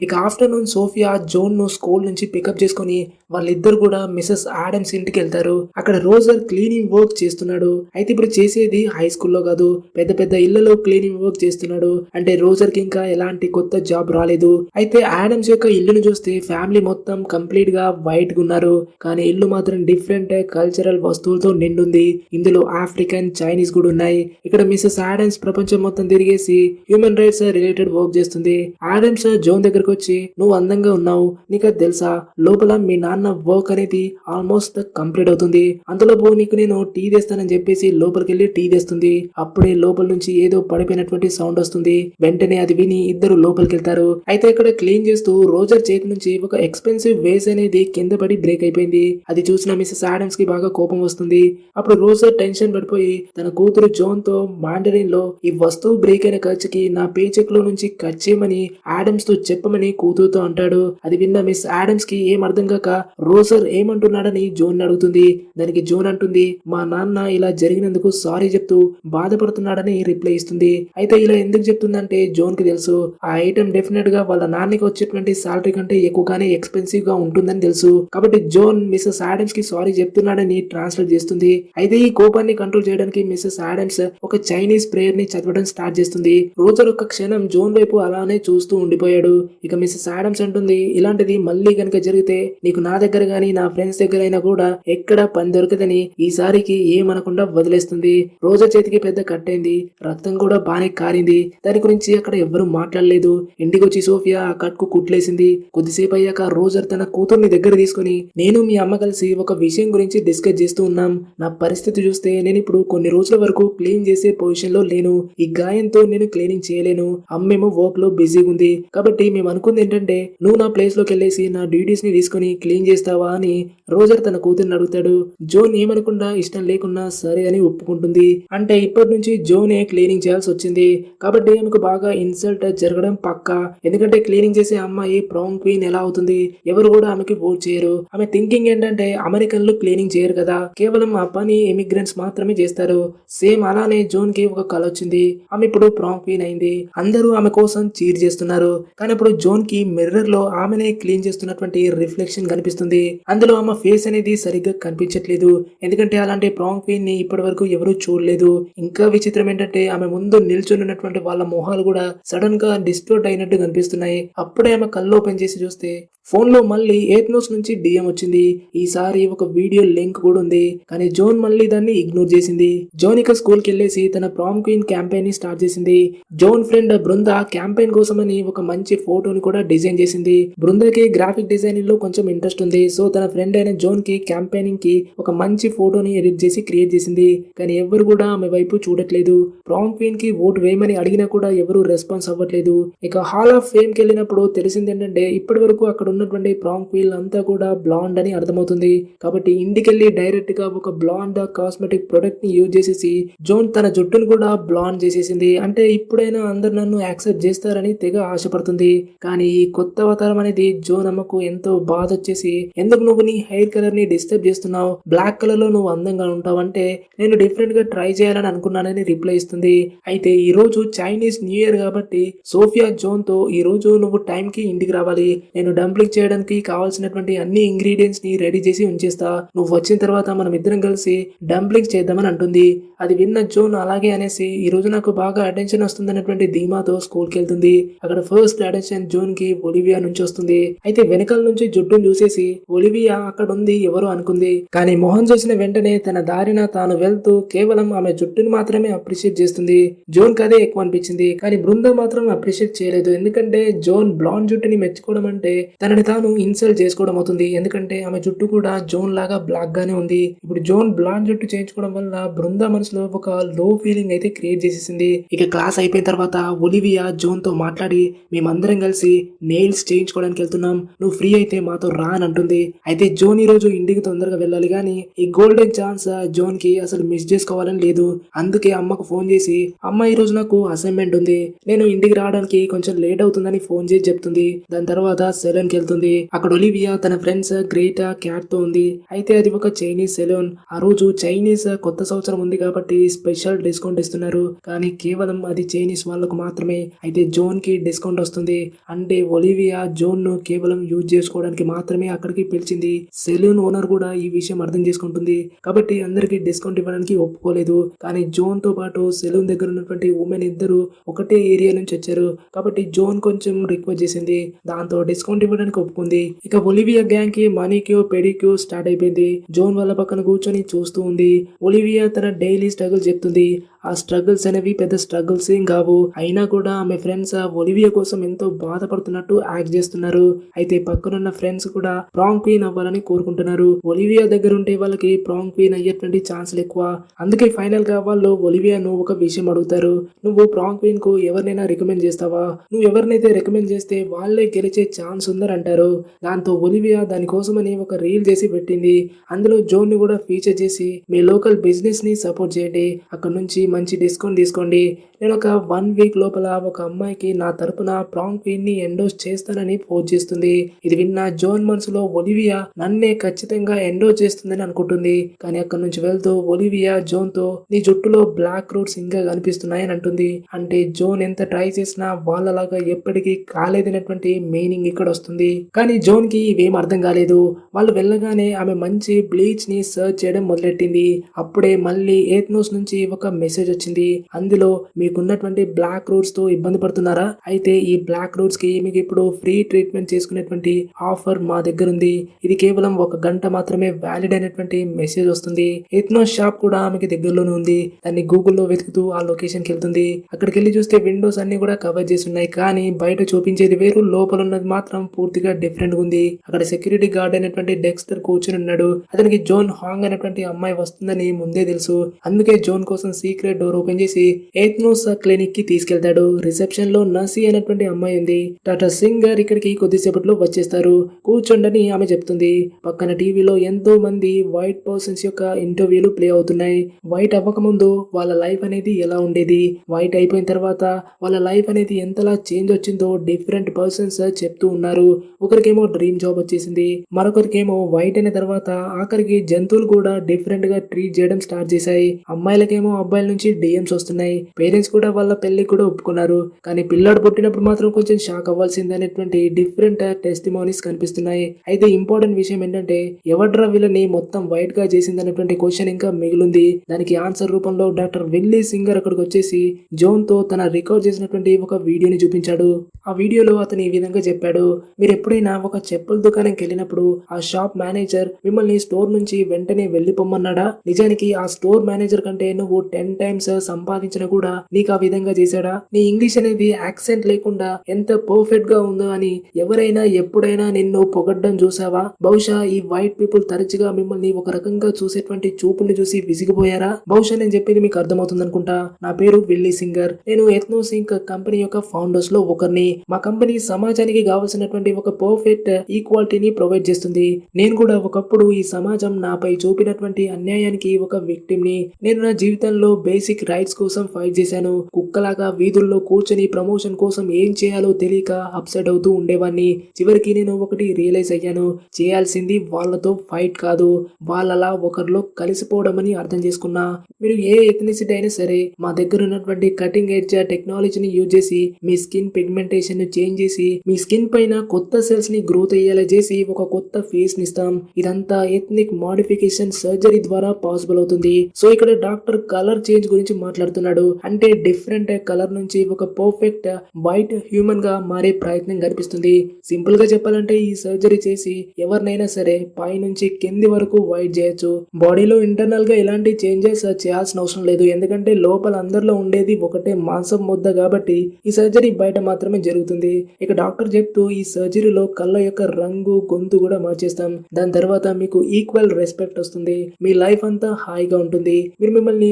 ఇక ఆఫ్టర్నూన్ సోఫియా జోన్ ను స్కూల్ నుంచి పికప్ చేసుకుని వాళ్ళిద్దరు కూడా మిసెస్ ఆడమ్స్ ఇంటికి వెళ్తారు. అక్కడ రోజర్ క్లీనింగ్ వర్క్ చేస్తున్నాడు. అయితే ఇప్పుడు చేసేది హై స్కూల్లో కాదు, పెద్ద పెద్ద ఇళ్లలో క్లీనింగ్ వర్క్ చేస్తున్నాడు. అంటే రోజర్ కి ఇంకా ఎలాంటి కొత్త జాబ్ రాలేదు. అయితే ఆడమ్స్ యొక్క ఇల్లును చూస్తే ఫ్యామిలీ మొత్తం కంప్లీట్ గా వైట్ గా ఉన్నారు. కానీ ఇల్లు మాత్రం డిఫరెంట్ కల్చరల్ వస్తువులతో నిండుంది. ఇందులో ఆఫ్రికన్, చైనీస్ కూడా ఉన్నాయి. ఇక్కడ మిసెస్ ఆడమ్స్ ప్రపంచం మొత్తం తిరిగేసి హ్యూమన్ రైట్స్ రిలేటెడ్ వర్క్ చేస్తుంది. ఆడమ్స్ జోన్ దగ్గర వచ్చి, నువ్వు అందంగా ఉన్నావు, నీకు అది తెలుసా, లోపల మీ నాన్న వర్క్ అనేది ఆల్మోస్ట్ కంప్లీట్ అవుతుంది, అంతలోపు నీకు నేను టీ తెస్తానని చెప్పేసి లోపలికి వెళ్ళి టీ తెస్తుంది. అప్పుడే లోపల నుంచి ఏదో పడిపోయినటువంటి సౌండ్ వస్తుంది. వెంటనే అది విని ఇద్దరు లోపలికి వెళ్తారు. అయితే ఇక్కడ క్లీన్ చేస్తూ రోజర్ చేతి నుంచి ఒక ఎక్స్పెన్సివ్ వేస్ అనేది కింద పడి బ్రేక్ అయిపోయింది. అది చూసిన మిసెస్ ఆడమ్స్ కి బాగా కోపం వస్తుంది. అప్పుడు రోజర్ టెన్షన్ పడిపోయి తన కూతురు జోన్ తో మాండరిన్ లో ఈ వస్తువు బ్రేక్ అయిన ఖర్చుకి నా పే చెక్ లో నుంచి కట్ చేయమని ఆడమ్స్ తో చెప్పమని కూతురుతో అంటాడు. అది విన్న మిస్ ఆడమ్స్ కి ఏం అర్థం కాక రోజర్ ఏమంటున్నాడని జోన్ అడుగుతుంది. దానికి జోన్ అంటుంది, మా నాన్న ఇలా జరిగినందుకు సారీ చెప్తూ బాధపడుతున్నాడని రిప్లై ఇస్తుంది. అయితే ఇలా ఎందుకు చెప్తుందంటే జోన్ కి తెలుసు ఆ ఐటమ్ డెఫినెట్ గా వాళ్ళ నాన్నకి వచ్చేటువంటి సాలరీ కంటే ఎక్కువగానే ఎక్స్పెన్సివ్ గా ఉంటుందని తెలుసు. కాబట్టి జోన్ మిసెస్ ఆడమ్స్ కి సారీ చెప్తున్నాడని ట్రాన్స్లేట్ చేస్తుంది. అయితే ఈ కోపాన్ని కంట్రోల్ చేయడానికి మిసెస్ ఆడమ్స్ ఒక చైనీస్ ప్రేయర్ ని చదవడం స్టార్ట్ చేస్తుంది. రోజర్ ఒక క్షణం జోన్ వైపు అలానే చూస్తూ ఉండిపోయాడు. ఇక మిస్సెస్ ఆడమ్స్ అంటుంది, ఇలాంటిది మళ్ళీ కనుక జరిగితే నీకు నా దగ్గర గానీ నా ఫ్రెండ్స్ దగ్గర అయినా కూడా ఎక్కడ పని దొరకదని ఈసారికి ఏమనకుండా వదిలేస్తుంది. రోజా చేతికి పెద్ద కట్టయింది, రక్తం కూడా బానే కారింది. దాని గురించి అక్కడ ఎవ్వరూ మాట్లాడలేదు. ఇంటికొచ్చి సోఫియా ఆ కట్కు కుట్లేసింది. కొద్దిసేపు అయ్యాక రోజర్ తన కూతుర్ని దగ్గర తీసుకుని, నేను మీ అమ్మ కలిసి ఒక విషయం గురించి డిస్కస్ చేస్తూ ఉన్నాం. నా పరిస్థితి చూస్తే నేను ఇప్పుడు కొన్ని రోజుల వరకు క్లీన్ చేసే పొజిషన్ లో లేను. ఈ గాయంతో నేను క్లీనింగ్ చేయలేను. అమ్మేమో వర్క్ లో బిజీగా ఉంది. కాబట్టి మేము అనుకుంది ఏంటంటే నువ్వు నా ప్లేస్ లోకి వెళ్ళేసి నా డ్యూటీస్ ని తీసుకుని క్లీన్ చేస్తావా అని రోజర్ తన కూతుర్ని అడుగుతాడు. జోన్ ఏమనకుండా ఇష్టం లేకున్నా సరే అని ఒప్పుకుంటుంది. అంటే ఇప్పటి నుంచి జోనే క్లీనింగ్ చేయాల్సి వచ్చింది. కాబట్టి ఆమెకు బాగా ఇన్సల్ట్ జరగడం పక్కా. ఎందుకంటే క్లీనింగ్ చేసే అమ్మాయి ప్రామ్ క్వీన్ ఎలా అవుతుంది? ఎవరు కూడా ఆమెకి ఓట్ చేయరు. ఆమె థింకింగ్ ఏంటంటే అమెరికన్లు క్లీనింగ్ చేయరు కదా, కేవలం ఆ పని ఇమిగ్రెంట్స్ మాత్రమే చేస్తారు. సేమ్ అలానే జోన్ కి ఒక కల వచ్చింది. ఆమె ఇప్పుడు ప్రామ్ క్వీన్ అయింది. అందరూ ఆమె కోసం చీర్ చేస్తున్నారు. కానీ ఇప్పుడు జోన్ కి మిర్రర్ లో ఆమెనే క్లీన్ చేస్తున్నటువంటి రిఫ్లెక్షన్ కనిపిస్తుంది. అందులో ఆమె ఫేస్ అనేది సరిగ్గా కనిపించట్లేదు. ఎందుకంటే అలాంటి ప్రామ్ క్వీన్ ని ఇప్పటి వరకు ఎవరూ చూడలేదు. ఇంకా విచిత్రం ఏంటంటే ఆమె ముందు నిల్చొని ఉన్నటువంటి వాళ్ళ మొహాలు కూడా సడన్ గా డిస్టోర్ట్ అయినట్టు కనిపిస్తున్నాయి. అప్పుడే ఆమె కళ్ళు ఓపెన్ చేసి చూస్తే ఫోన్ లో మళ్ళీ ఎయిత్ నుంచి డిఎం వచ్చింది. ఈసారి ఒక వీడియో లింక్ కూడా ఉంది. కానీ జోన్ మళ్ళీ దాన్ని ఇగ్నోర్ చేసింది. జోన్ ఇక స్కూల్ కి వెళ్ళేసి తన ప్రామ్ క్వీన్ క్యాంపెయిన్ ని స్టార్ట్ చేసింది. జోన్ ఫ్రెండ్ బృంద క్యాంపెయిన్ కోసమని ఒక మంచి ఫోటోని కూడా డిజైన్ చేసింది. బృందకి గ్రాఫిక్ డిజైనింగ్ లో కొంచెం ఇంట్రెస్ట్ ఉంది. సో తన ఫ్రెండ్ అయిన జోన్ కి క్యాంపెయినింగ్ కి ఒక మంచి ఫోటోని ఎడిట్ చేసి క్రియేట్ చేసింది. కానీ ఎవరు కూడా ఆమె వైపు చూడట్లేదు. ప్రామ్ క్వీన్ కి ఓటు వేయమని అడిగినా కూడా ఎవరు రెస్పాన్స్ అవ్వట్లేదు. ఇక హాల్ ఆఫ్ ఫేమ్ కి వెళ్ళినప్పుడు తెలిసింది ఏంటంటే ఇప్పటి వరకు అక్కడ ఉన్నటువంటి ప్రామ్ క్వీన్ అంతా కూడా బ్లాండ్ అని అర్థమవుతుంది. కాబట్టి ఇంటికెళ్ళి డైరెక్ట్ గా ఒక బ్లాండ్ కాస్మెటిక్ ప్రొడక్ట్ ని యూజ్ చేసేసి జోన్ తన జుట్టును కూడా బ్లాండ్ చేసేసింది. అంటే ఇప్పుడైనా అందరు నన్ను యాక్సెప్ట్ చేస్తారని తెగ ఆశపడుతుంది. కానీ ఈ కొత్త అవతారం అనేది జోన్ అమ్మకు ఎంతో బాధ వచ్చేసి, ఎందుకు నువ్వు నీ హెయిర్ కలర్ ని డిస్టర్బ్ చేస్తున్నావు? బ్లాక్ కలర్ లో నువ్వు అందంగా ఉంటావు అంటే నేను డిఫరెంట్ గా ట్రై చేయాలని అనుకున్నానని రిప్లై ఇస్తుంది. అయితే ఈ రోజు చైనీస్ న్యూ ఇయర్ కాబట్టి సోఫియా జోన్ తో ఈ రోజు నువ్వు టైం కి ఇంటికి రావాలి. నేను డంప్లింగ్ చేయడానికి కావాల్సినటువంటి అన్ని ఇంగ్రీడియంట్స్ ని రెడీ చేసి ఉంచేస్తా. నువ్వు వచ్చిన తర్వాత మనం ఇద్దరం కలిసి డంప్లింగ్స్ చేద్దామని అంటుంది. అది విన్న జోన్ అలాగే అనేసి ఈ రోజు నాకు బాగా అటెన్షన్ వస్తుంది అన్నటువంటి ధీమాతో స్కూల్ కి వెళ్తుంది. అక్కడ ఫస్ట్ అటెన్షన్ జోన్ కి ఒలివియా నుంచి వస్తుంది. అయితే వెనకాల నుంచి జుట్టును చూసేసి ఒలివియా అక్కడ ఉంది ఎవరు అనుకుంది. కానీ మొహం చూసిన వెంటనే తన దారిన తాను వెళ్తూ కేవలం ఆమె జుట్టును మాత్రమే అప్రిషియేట్ చేస్తుంది. జోన్ కి అదే ఎక్కువ అనిపించింది. కానీ బృందం మాత్రం అప్రిషియేట్ చేయలేదు. ఎందుకంటే జోన్ బ్లాండ్ జుట్టుని మెచ్చుకోవడం అంటే తనని తాను ఇన్సల్ట్ చేసుకోవడం అవుతుంది. ఎందుకంటే ఆమె జుట్టు కూడా జోన్ లాగా బ్లాక్ గానే ఉంది. ఇప్పుడు జోన్ బ్లాండ్ జుట్టు చేయించుకోవడం వల్ల బృంద మనసులో ఒక లో ఫీలింగ్ అయితే క్రియేట్ చేసేసింది. ఇక క్లాస్ అయిపోయిన తర్వాత ఒలివియా జోన్ తో మాట్లాడి మేమందరం కలిసి నెయిల్స్ చేయించుకోవడానికి వెళ్తున్నాం, నువ్వు ఫ్రీ అయితే మాతో రా అని అంటుంది. అయితే జోన్ ఈ రోజు ఇంటికి తొందరగా వెళ్ళాలి కానీ ఈ గోల్డెన్ ఛాన్స్ జోన్ కి అసలు మిస్ చేసుకోవాలని లేదు. అందుకే అమ్మకు ఫోన్ చేసి అమ్మ ఈ రోజు నాకు అసైన్మెంట్ ఉంది, నేను ఇంటికి రావడానికి కొంచెం లేట్ అవుతుందని ఫోన్ చేసి చెప్తుంది. దాని తర్వాత సెలూన్ కి వెళ్తుంది. అక్కడ ఒలివియా తన ఫ్రెండ్స్ గ్రేటా క్యాట్ తో ఉంది. అయితే అది ఒక చైనీస్ సెలూన్. ఆ రోజు చైనీస్ కొత్త సంవత్సరం ఉంది కాబట్టి స్పెషల్ డిస్కౌంట్ ఇస్తున్నారు. కానీ కేవలం అది చైనీస్ వాళ్ళకు మాత్రమే. అయితే జోన్ కి డిస్కౌంట్ వస్తుంది. అంటే ఒలివియా జోన్ ను కేవలం యూజ్ చేసుకోవడానికి మాత్రమే అక్కడికి పిలిచింది. సెలూన్ ఓనర్ కూడా ఈ విషయం అర్థం చేసుకుంటుంది. కాబట్టి అందరికి డిస్కౌంట్ ఇవ్వడానికి ఒప్పుకోలేదు. కానీ జోన్ తో పాటు సెలూన్ దగ్గర ఉన్నటువంటి ఉమెన్ ఇద్దరు ఒకటే ఏరియా నుంచి వచ్చారు. కాబట్టి జోన్ కొంచెం రిక్వెస్ట్ చేసింది. దాంతో డిస్కౌంట్ ఇవ్వడానికి ఒప్పుకుంది. ఇక ఒలివియా గ్యాంగ్ కి మనీక్యూ పెడిక్యూ స్టార్ట్ అయిపోయింది. జోన్ వాళ్ళ పక్కన కూర్చొని చూస్తూ ఉంది. ఒలివియా తన డైలీ స్ట్రగుల్ చెప్తుంది. ఆ స్ట్రగుల్స్ అనేవి పెద్ద స్ట్రగుల్స్ ఏం కావు. అయినా కూడా ఆమె ఫ్రెండ్స్ ఒలివియా కోసం ఎంతో బాధపడుతున్నట్టు యాక్ట్ చేస్తున్నారు. అయితే పక్కనున్న ఫ్రెండ్స్ కూడా ప్రాంగ్ క్వీన్ అవ్వాలని కోరుకుంటున్నారు. ఒలివియా దగ్గర ఉంటే వాళ్ళకి ప్రాంగ్ క్వీన్ అయ్యేటువంటి ఛాన్సులు ఎక్కువ. అందుకే ఫైనల్ గా వాళ్ళు ఒలివియాను ఒక విషయం అడుగుతారు, నువ్వు ప్రాంగ్ క్వీన్ కు ఎవరినైనా రికమెండ్ చేస్తావా? నువ్వు ఎవరినైతే రికమెండ్ చేస్తే వాళ్ళే గెలిచే ఛాన్స్ ఉందని అంటారు. దాంతో ఒలివియా దానికోసమని ఒక రీల్ చేసి పెట్టింది. అందులో జోన్ ని కూడా ఫీచర్ చేసి మీ లోకల్ బిజినెస్ ని సపోర్ట్ చేయండి, అక్కడ నుంచి మంచి డిస్కౌంట్ తీసుకోండి, నేను ఒక 1 వీక్ లోపల ఒక అమ్మాయికి నా తరపున ప్రాంగ్ క్వీన్ ని ఎండోస్ చేస్తానని పోస్ట్ చేస్తుంది. ఇది విన్న జోన్ మనసులో ఒలివియా నన్నే ఖచ్చితంగా ఎండోస్ చేస్తుందని అనుకుంటుంది. కానీ అక్కడ నుంచి వెళ్తూ ఒలివియా జోన్ తో నీ జుట్టులో బ్లాక్ రూట్స్ ఇంకా కనిపిస్తున్నాయని అంటుంది. అంటే జోన్ ఎంత ట్రై చేసినా వాళ్ళలాగా ఎప్పటికీ కాలేదనేటువంటి మీనింగ్ ఇక్కడ వస్తుంది. కానీ జోన్ కి ఇవేం అర్థం కాలేదు. వాళ్ళు వెళ్ళగానే ఆమె మంచి బ్లీచ్ ని సర్చ్ చేయడం మొదలెట్టింది. అప్పుడే మళ్ళీ ఎయిత్ నుంచి ఒక మెసేజ్ మెసేజ్ వచ్చింది. అందులో మీకున్నటువంటి బ్లాక్ రూట్స్ తో ఇబ్బంది పడుతున్నారా? అయితే ఈ బ్లాక్ రూట్స్ కి మీకు ఇప్పుడు ఫ్రీ ట్రీట్మెంట్ చేసుకునేటువంటి ఆఫర్ మా దగ్గర ఉంది. ఇది కేవలం 1 గంట మాత్రమే వ్యాలిడ్ అయినటువంటి మెసేజ్ వస్తుంది. ఎథ్నో షాప్ కూడా ఆమెకి దగ్గరలోనే ఉంది. దాన్ని గూగుల్లో వెతుకుతూ ఆ లొకేషన్ కి వెళ్తుంది. అక్కడికి వెళ్ళి చూస్తే విండోస్ అన్ని కూడా కవర్ చేసి ఉన్నాయి. కానీ బయట చూపించేది వేరు, లోపల ఉన్నది మాత్రం పూర్తిగా డిఫరెంట్ గా ఉంది. అక్కడ సెక్యూరిటీ గార్డ్ అయినటువంటి డెక్స్టర్ కూర్చుని ఉన్నాడు. అతనికి జోన్ హాంగ్ అనేటువంటి అమ్మాయి వస్తుందని ముందే తెలుసు. అందుకే జోన్ కోసం సీక్రెట్ డోర్ ఓపెన్ చేసి ఎథ్నోస్ క్లినిక్ కి తీసుకెళ్తాడు. రిసెప్షన్ లో నర్సీ అనేటువంటి అమ్మాయి ఉంది. డాక్టర్ సింగర్ ఇక్కడికి కొద్దిసేపట్లో వచ్చేస్తారు. కూర్చోండని ఆమె చెప్తుంది. పక్కన టీవీలో ఎంతో మంది వైట్ పర్సన్స్ యొక్క ఇంటర్వ్యూలు ప్లే అవుతున్నాయి. వైట్ అవ్వక ముందు వాళ్ళ లైఫ్ అనేది ఎలా ఉండేది, వైట్ అయిపోయిన తర్వాత వాళ్ళ లైఫ్ అనేది ఎంతలా చేంజ్ వచ్చిందో డిఫరెంట్ పర్సన్స్ చెప్తూ ఉన్నారు. ఒకరికేమో డ్రీమ్ జాబ్ వచ్చేసింది, మరొకరికేమో వైట్ అయిన తర్వాత ఆఖరికి జంతువులు కూడా డిఫరెంట్ గా ట్రీట్ చేయడం స్టార్ట్ చేశాయి. అమ్మాయిలకేమో అబ్బాయిల నుంచి డిఎంస్ వస్తున్నాయి. పేరెంట్స్ కూడా వాళ్ళ పెళ్లి కూడా ఒప్పుకున్నారు. కానీ పిల్లాడు పుట్టినప్పుడు మాత్రం కొంచెం షాక్ అవ్వాల్సింది అనేటువంటి డిఫరెంట్ టెస్టిమోనీస్ కనిపిస్తున్నాయి. అయితే ఇంపార్టెంట్ విషయం ఏంటంటే ఎవడ్రా వీళ్ళని మొత్తం వైట్ గా చేసింది అనేటువంటి క్వశ్చన్ ఇంకా మిగిలింది. దానికి ఆన్సర్ రూపంలో డాక్టర్ విల్లీ సింగర్ అక్కడికి వచ్చేసి జోన్ తో తన రికార్డ్ చేసినటువంటి ఒక వీడియోని చూపించాడు. ఆ వీడియోలో అతను ఈ విధంగా చెప్పాడు, మీరు ఎప్పుడైనా ఒక చెప్పుల దుకాణంకి వెళ్ళినప్పుడు ఆ షాప్ మేనేజర్ మిమ్మల్ని స్టోర్ నుంచి వెంటనే వెళ్లిపోమ్మన్నాడా? నిజానికి ఆ స్టోర్ మేనేజర్ కంటే నువ్వు 10 టైమ్స్ సంపాదించిన కూడా నీకు ఆ విధంగా చేశాడా? నీ ఇంగ్లీష్ అనేది యాక్సెంట్ లేకుండా ఎంత పర్ఫెక్ట్ గా ఉందో అని ఎవరైనా ఎప్పుడైనా నిన్ను పొగడ్డం చూసావా? బహుశా ఈ వైట్ పీపుల్ తరచుగా మిమ్మల్ని ఒక రకంగా చూసేటువంటి చూపుల్ని చూసి విసిగిపోయారా? బహుశా నేను చెప్పేది మీకు అర్థమవుతుంది అనుకుంటా. నా పేరు విల్లీ సింగర్. నేను ఎథ్నోసింక్ కంపెనీ యొక్క ఫౌండర్స్ లో ఒకరిని. మా కంపెనీ సమాజానికి కావాల్సినటువంటి ఒక పర్ఫెక్ట్ ఈక్వాలిటీని ప్రొవైడ్ చేస్తుంది. నేను కూడా ఒకప్పుడు ఈ సమాజం నాపై చూపినటువంటి అన్యాయానికి ఒక విక్టిమ్ ని. నేను నా జీవితంలో బేసిక్ రైట్స్ కోసం ఫైట్ చేశాను. కుక్కలాగా వీధుల్లో కూర్చొని ప్రమోషన్ కోసం ఏం చేయాలో తెలియక అప్సెట్ అవుతూ ఉండేవాడిని. చివరికి నేను ఒకటి రియలైజ్ అయ్యాను, చేయాల్సింది వాళ్ళతో ఫైట్ కాదు, వాళ్ళలా ఒకరిలో కలిసిపోవడం అని అర్థం చేసుకున్నా. మీరు ఏ ఎథ్నిసిటీ అయినా సరే మా దగ్గర ఉన్నటువంటి కటింగ్ ఎడ్జ్ టెక్నాలజీని యూజ్ చేసి మీ స్కిన్ పిగ్మెంటేషన్ ని చేంజ్ చేసి మీ స్కిన్ పైన కొత్త సెల్స్ ని గ్రోత్ అయ్యేలా చేసి ఒక కొత్త ఫేస్ ని ఇస్తాం. ఇదంతా ఎథ్నిక్ మోడిఫికేషన్ సర్జరీ ద్వారా పాసిబుల్ అవుతుంది. సో ఇక్కడ డాక్టర్ కలర్ చేంజ్ గురించి మాట్లాడుతున్నాడు. అంటే డిఫరెంట్ కలర్ నుంచి ఒక పర్ఫెక్ట్ వైట్ హ్యూమన్ గా మారే ప్రయత్నం కనిపిస్తుంది. సింపుల్ గా చెప్పాలంటే ఈ సర్జరీ చేసి ఎవరినైనా సరే పై నుంచి కింది వరకు వైట్ చేయొచ్చు. బాడీలో ఇంటర్నల్ గా ఎలాంటి చేంజెస్ చేయాల్సిన అవసరం లేదు. ఎందుకంటే లోపల అందరిలో ఉండేది ఒకటే మాంసం ముద్ద కాబట్టి ఈ సర్జరీ బయట మాత్రమే జరుగుతుంది. ఇక డాక్టర్ చెప్తూ ఈ సర్జరీలో కళ్ళ యొక్క రంగు గొంతు కూడా మార్చేస్తాం. దాని తర్వాత మీకు ఈక్వల్ రెస్పెక్ట్ వస్తుంది. మీ లైఫ్ అంతా హాయిగా ఉంటుంది.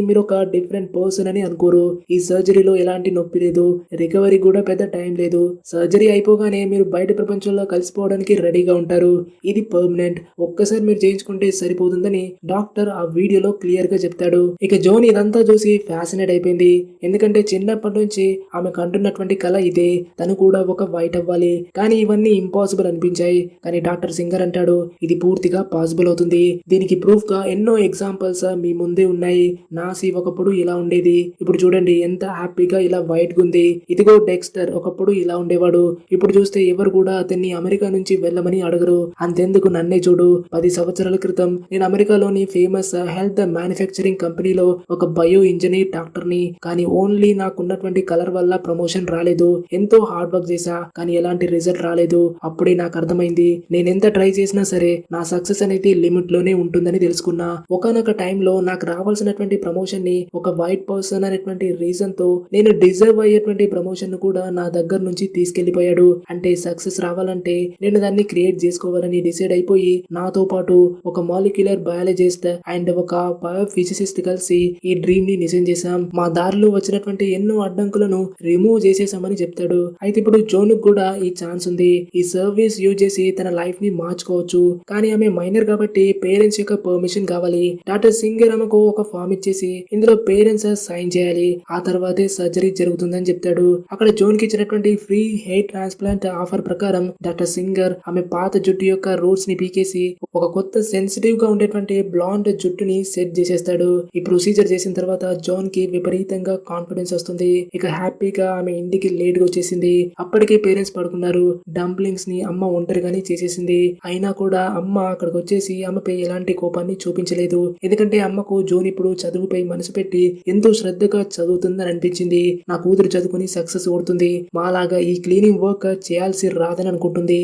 మీరు ఒక డిఫరెంట్ పర్సన్ అని అనుకోరు. ఈ సర్జరీలో ఎలాంటి నొప్పి లేదు, రికవరీ కూడా పెద్ద టైం లేదు. సర్జరీ అయిపోగానే మీరు బయట ప్రపంచంలో కలిసిపోవడానికి రెడీగా ఉంటారు. ఇది పర్మనెంట్, ఒక్కసారి మీరు చేయించుకుంటే సరిపోతుందని డాక్టర్ ఆ వీడియోలో క్లియర్ గా చెప్తాడు. ఇక జోన్ ఇదంతా చూసి ఫ్యాసినేట్ అయిపోయింది. ఎందుకంటే చిన్నప్పటి నుంచి ఆమె కంటున్నటువంటి కళ ఇదే, తను కూడా ఒక వైట్ అవ్వాలి. కానీ ఇవన్నీ ఇంపాసిబుల్ అనిపించాయి. కానీ డాక్టర్ సింగర్ అంటాడు ఇది పూర్తిగా పాసిబుల్ అవుతుంది. దీనికి ప్రూఫ్ గా ఎన్నో ఎగ్జాంపుల్స్ మీ ముందే ఉన్నాయి. నాసి ఒకప్పుడు ఇలా ఉండేది, ఇప్పుడు చూడండి ఎంత హ్యాపీగా ఇలా వైట్ గా ఉంది. ఇదిగో డెక్స్టర్ ఒకప్పుడు ఇలా ఉండేవాడు, ఇప్పుడు చూస్తే ఎవరు కూడా అతన్ని అమెరికా నుంచి వెళ్ళమని అడగరు. అంతెందుకు నన్నే చూడు, 10 సంవత్సరాల క్రితం నేను అమెరికాలోని ఫేమస్ హెల్త్ మ్యానుఫ్యాక్చరింగ్ కంపెనీలో ఒక బయో ఇంజనీర్ డాక్టర్ ని. కానీ ఓన్లీ నాకున్నటువంటి కలర్ వల్ల ప్రమోషన్ రాలేదు. ఎంతో హార్డ్ వర్క్ చేశా కానీ ఎలాంటి రిజల్ట్ రాలేదు. అప్పుడే నాకు అర్థమైంది నేను ఎంత ట్రై చేసినా సరే నా సక్సెస్ అనేది లిమిట్ లోనే ఉంటుందని తెలుసుకున్నా. ఒకనొక టైంలో నాకు రావాల్సినటువంటి ప్రమోషన్ ని ఒక వైట్ పర్సన్ అనేటువంటి రీజన్ తో నేను డిజర్వ్ అయ్యేటువంటి ప్రమోషన్ ను కూడా నా దగ్గర నుంచి తీసుకెళ్లిపోయాడు. అంటే సక్సెస్ రావాలంటే నేను దాన్ని క్రియేట్ చేసుకోవాలని డిసైడ్ అయిపోయి నాతో పాటు ఒక మాలిక్యులర్ బయాలజిస్ట్ అండ్ ఒక బయోఫిజిసిస్ట్ కలిసి ఈ డ్రీమ్ ని నిజం చేశాం. మా దారిలో వచ్చినటువంటి ఎన్నో అడ్డంకులను రిమూవ్ చేసేసామని చెప్తాడు. అయితే ఇప్పుడు జోన్ కూడా ఈ ఛాన్స్ ఉంది. ఈ సర్వీస్ యూజ్ చేసి తన లైఫ్ ని మార్చుకోవచ్చు. కానీ ఆమె మైనర్ కాబట్టి పేరెంట్స్ యొక్క పర్మిషన్ కావాలి. డాక్టర్ సింగర్ ఆమెకు ఒక ఫామ్ ఇచ్చేసి ఇందులో పేరెంట్స్ సైన్ చేయాలి. ఆ తర్వాతే సర్జరీ జరుగుతుందని చెప్తాడు. అక్కడ జోన్ కి ఇచ్చినటువంటి ఫ్రీ హెయిర్ ట్రాన్స్ప్లాంట్ ఆఫర్ ప్రకారం డాక్టర్ సింగర్ ఆమె పాత జుట్టు యొక్క రూట్స్ ని పీకేసి ఒక కొత్త సెన్సిటివ్ గా ఉండేటువంటి బ్లాండ్ జుట్టుని సెట్ చేసేస్తాడు. ఈ ప్రొసీజర్ చేసిన తర్వాత జోన్ కి విపరీతంగా కాన్ఫిడెన్స్ వస్తుంది. ఇక హ్యాపీగా ఆమె ఇంటికి లేట్ గా వచ్చేసింది. అప్పటికే పేరెంట్స్ పడుకున్నారు. డంప్లింగ్స్ ని అమ్మ ఒంటరిగానే చేసేసింది. అయినా కూడా అమ్మ అక్కడికి వచ్చేసి ఆమెపై ఎలాంటి కోపాన్ని చూపించలేదు. ఎందుకంటే అమ్మకు జోన్ ఇప్పుడు చదువుపై మనసు పెట్టి కాబట్టి ఎంతో శ్రద్ధగా చదువుతుందని అనిపించింది. నా కూతురు చదువుకుని సక్సెస్ కొడుతుంది, మాలాగా ఈ క్లీనింగ్ వర్క్ చేయాల్సి రాదని అనుకుంటుంది.